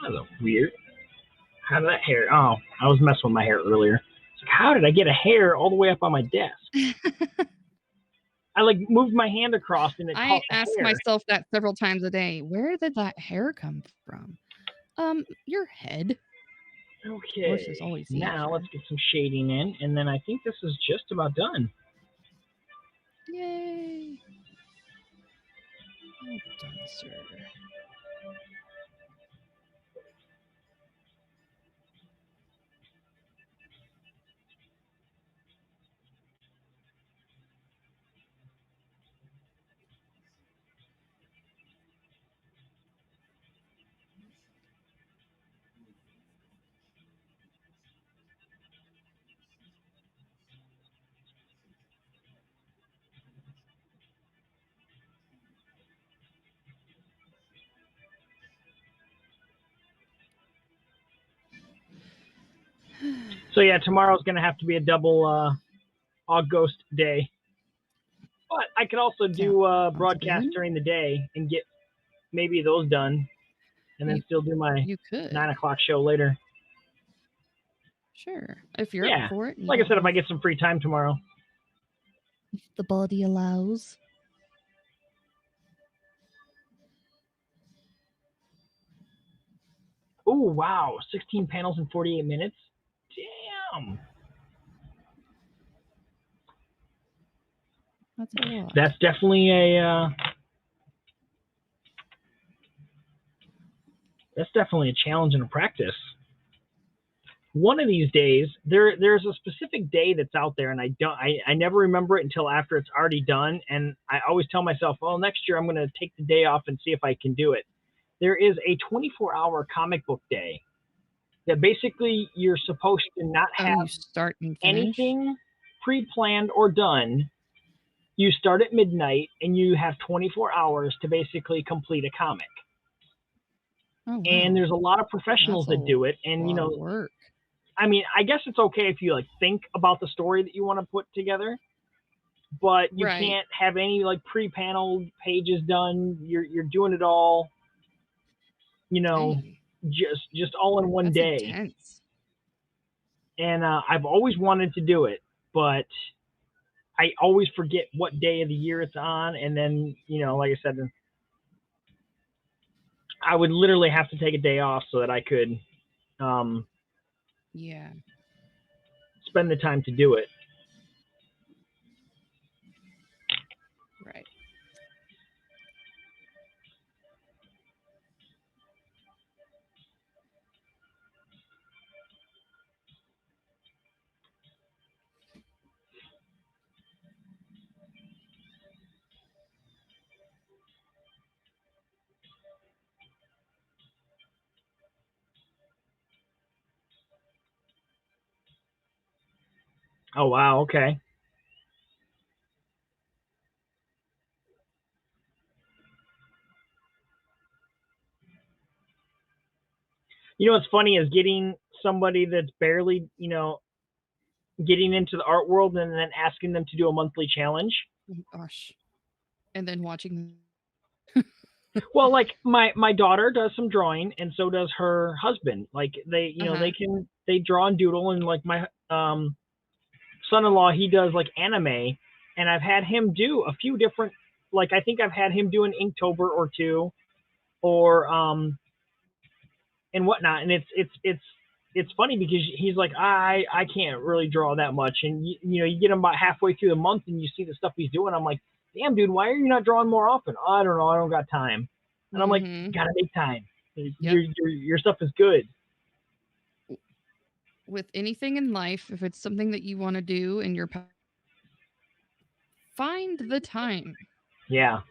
That's weird. How did that hair? Oh, I was messing with my hair earlier. It's like, how did I get a hair all the way up on my desk? I moved my hand across and it I ask myself that several times a day. Where did that hair come from? Your head. Okay. Now let's get some shading in, and then I think this is just about done. Yay. Well done, sir. So yeah, tomorrow's gonna have to be a double August day. But I could also do broadcast good. during the day and get maybe those done, and then still do my You could. 9 o'clock show later. Sure. If you're Yeah, up for it. like I said, if I get some free time tomorrow. If the body allows. Oh wow, 16 panels in 48 minutes. Damn. That's a lot. That's definitely a challenge and a practice. One of these days, there's a specific day that's out there, and I never remember it until after it's already done, and I always tell myself, well, next year I'm going to take the day off and see if I can do it. There is a 24-hour comic book day that basically you're supposed to not have you start and finish? anything pre-planned or done. You start at midnight, and you have 24 hours to basically complete a comic. Oh, wow. And there's a lot of professionals That's that do it, and a lot of work. I mean, I guess it's okay if you like think about the story that you want to put together, but you Right. can't have any like pre-paneled pages done. You're doing it all, Dang. just all in one That's day. intense. And I've always wanted to do it, but I always forget what day of the year it's on, and then like I said, I would literally have to take a day off so that I could Yeah. spend the time to do it. Right. Oh wow, okay. What's funny is getting somebody that's barely, getting into the art world and then asking them to do a monthly challenge. Oh, gosh. And then watching. Well, like my daughter does some drawing, and so does her husband. Like they they draw and doodle, and like my son-in-law, he does like anime, and I've had him do a few different. Like I think I've had him do an Inktober or two, or and whatnot. And it's funny because he's like, I can't really draw that much, and you get him about halfway through the month, and you see the stuff he's doing. I'm like, damn, dude, why are you not drawing more often? Oh, I don't know, I don't got time. And I'm like, gotta make time. Your stuff is good. With anything in life, if it's something that you want to do and you're find the time. Yeah.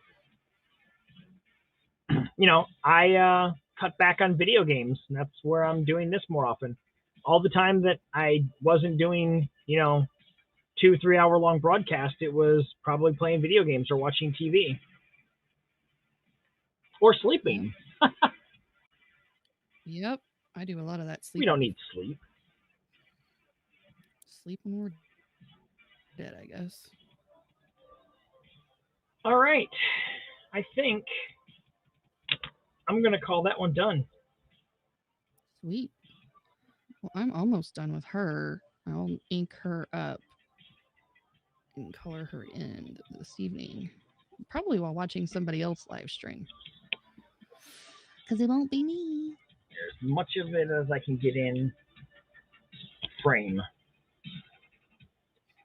I cut back on video games, and that's where I'm doing this more often. All the time that I wasn't doing, 2-3 hour long broadcast, it was probably playing video games or watching TV or sleeping. Yep. I do a lot of that sleep. We don't need sleep. Sleep when we're dead, I guess. All right. I think I'm going to call that one done. Sweet. Well, I'm almost done with her. I'll ink her up and color her in this evening. Probably while watching somebody else live stream. Because it won't be me. As much of it as I can get in frame.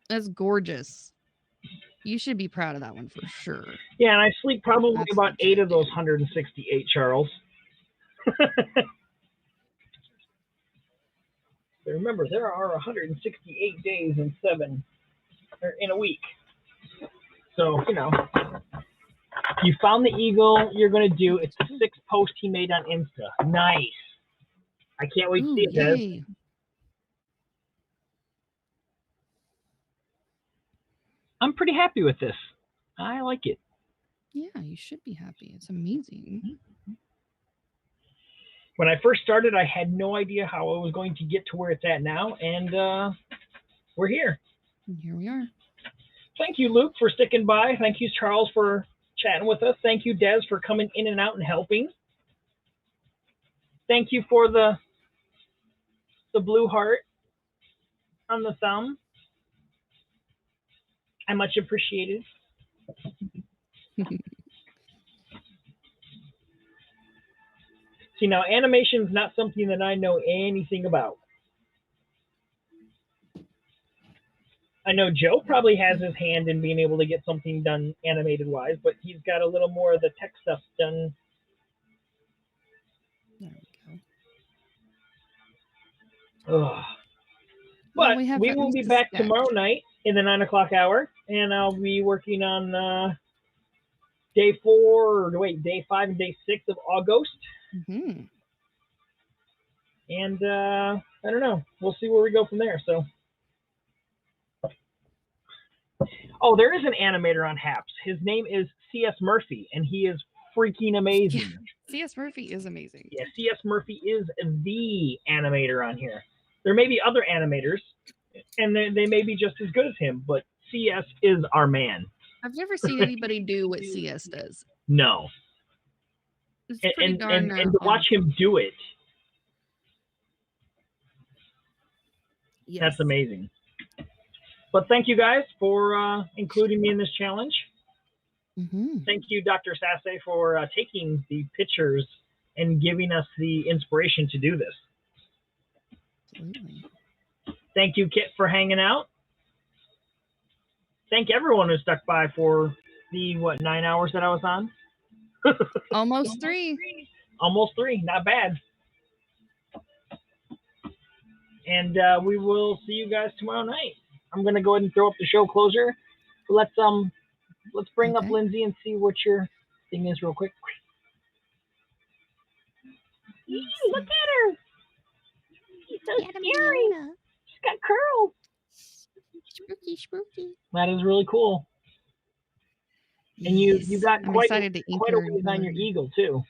That's gorgeous. You should be proud of that one for sure. Yeah, and I sleep probably That's about legit, 8 of those dude. 168, Charles. Remember, there are 168 days in a week. So, you found the eagle you're going to do. It's the 6th post he made on Insta. Nice. I can't wait to see it, Des. Yay. I'm pretty happy with this. I like it. Yeah, you should be happy. It's amazing. When I first started, I had no idea how I was going to get to where it's at now, and we're here. And here we are. Thank you, Luke, for sticking by. Thank you, Charles, for chatting with us. Thank you, Des, for coming in and out and helping. Thank you for the blue heart on the thumb. I much appreciate it. See, now animation is not something that I know anything about. I know Joe probably has his hand in being able to get something done animated-wise, but he's got a little more of the tech stuff done. There we go. Ugh. Well, But we will be back tomorrow night in the 9 o'clock hour, and I'll be working on day 5 and day 6 of August. Mm-hmm. And I don't know. We'll see where we go from there. So, there is an animator on Haps. His name is C.S. Murphy, and he is freaking amazing. Yeah. C.S. Murphy is amazing. Yeah, C.S. Murphy is the animator on here. There may be other animators, and they may be just as good as him, but CS is our man. I've never seen anybody do what CS does. No. It's and to watch him do it, yes. That's amazing. But thank you guys for including me in this challenge. Mm-hmm. Thank you, Dr. Sasse, for taking the pictures and giving us the inspiration to do this. Absolutely. Thank you, Kit, for hanging out. Thank everyone who stuck by for the 9 hours that I was on. Almost 3. Almost 3. Not bad. And we will see you guys tomorrow night. I'm gonna go ahead and throw up the show closer. Let's bring up Lindsay and see what your thing is real quick. Eee, look at her. She's so scary. She's got curls. Spooky. That is really cool. And you got I'm quite a excited to ink ways her on your eagle too.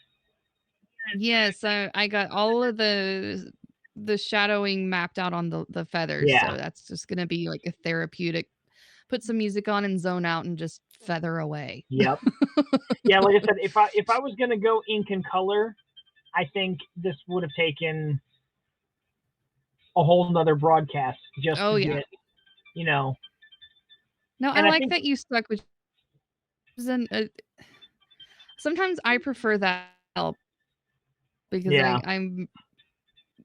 Yes, I got all of the shadowing mapped out on the feathers. Yeah. So that's just gonna be like a therapeutic. Put some music on and zone out and just feather away. Yep. Yeah, like I said, if I was gonna go ink and color, I think this would have taken a whole nother broadcast just to get, No, I like that you stuck with. Sometimes I prefer that help because I'm.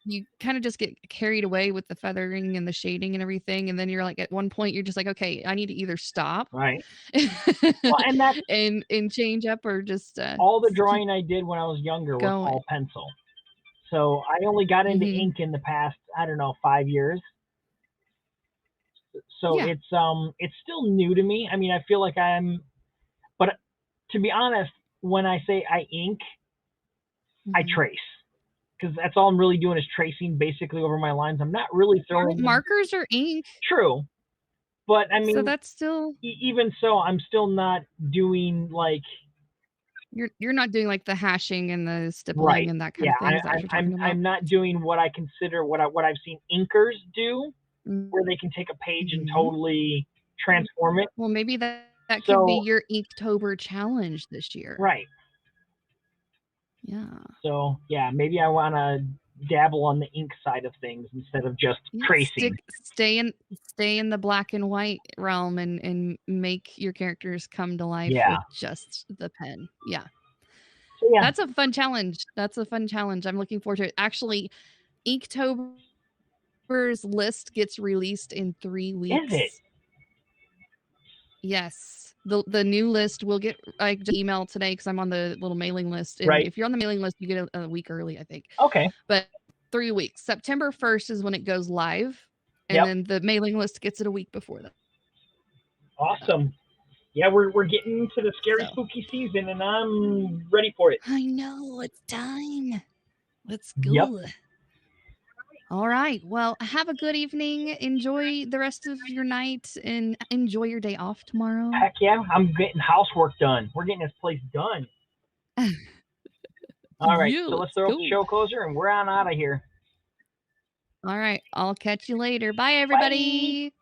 You kind of just get carried away with the feathering and the shading and everything, and then you're like, at one point, you're just like, okay, I need to either stop, right? Well, and that's and change up, or just all the drawing I did when I was younger was all pencil. So I only got into ink in the past, I don't know, 5 years. So it's still new to me. I mean, I feel like but to be honest, when I say I ink, I trace. Because that's all I'm really doing is tracing basically over my lines. I'm not really throwing markers or ink. True. But I mean, so that's still even so, I'm still not doing like you're not doing like the hashing and the stippling and that kind of thing. I'm not doing what I consider what I've seen inkers do, where they can take a page and totally transform it. Well, maybe that could be your Inktober challenge this year. Right. Yeah. So yeah, maybe I want to dabble on the ink side of things instead of just tracing. Stay in the black and white realm and make your characters come to life with just the pen. Yeah. So, yeah. That's a fun challenge. I'm looking forward to it. Actually, Inktober's list gets released in 3 weeks. Is it? Yes. The new list will get, I just emailed today because I'm on the little mailing list. And Right. if you're on the mailing list, you get a week early, I think. Okay. But 3 weeks. September 1st is when it goes live. And Yep. then the mailing list gets it a week before that. Awesome. Yeah, we're getting into the scary, So. spooky season, and I'm ready for it. I know. It's time. Let's go. Yep. All right. Well, have a good evening. Enjoy the rest of your night and enjoy your day off tomorrow. Heck yeah, I'm getting housework done. We're getting this place done. All right, Yeah, so let's throw up the show closer, and we're on out of here. All right. I'll catch you later. Bye, everybody. Bye.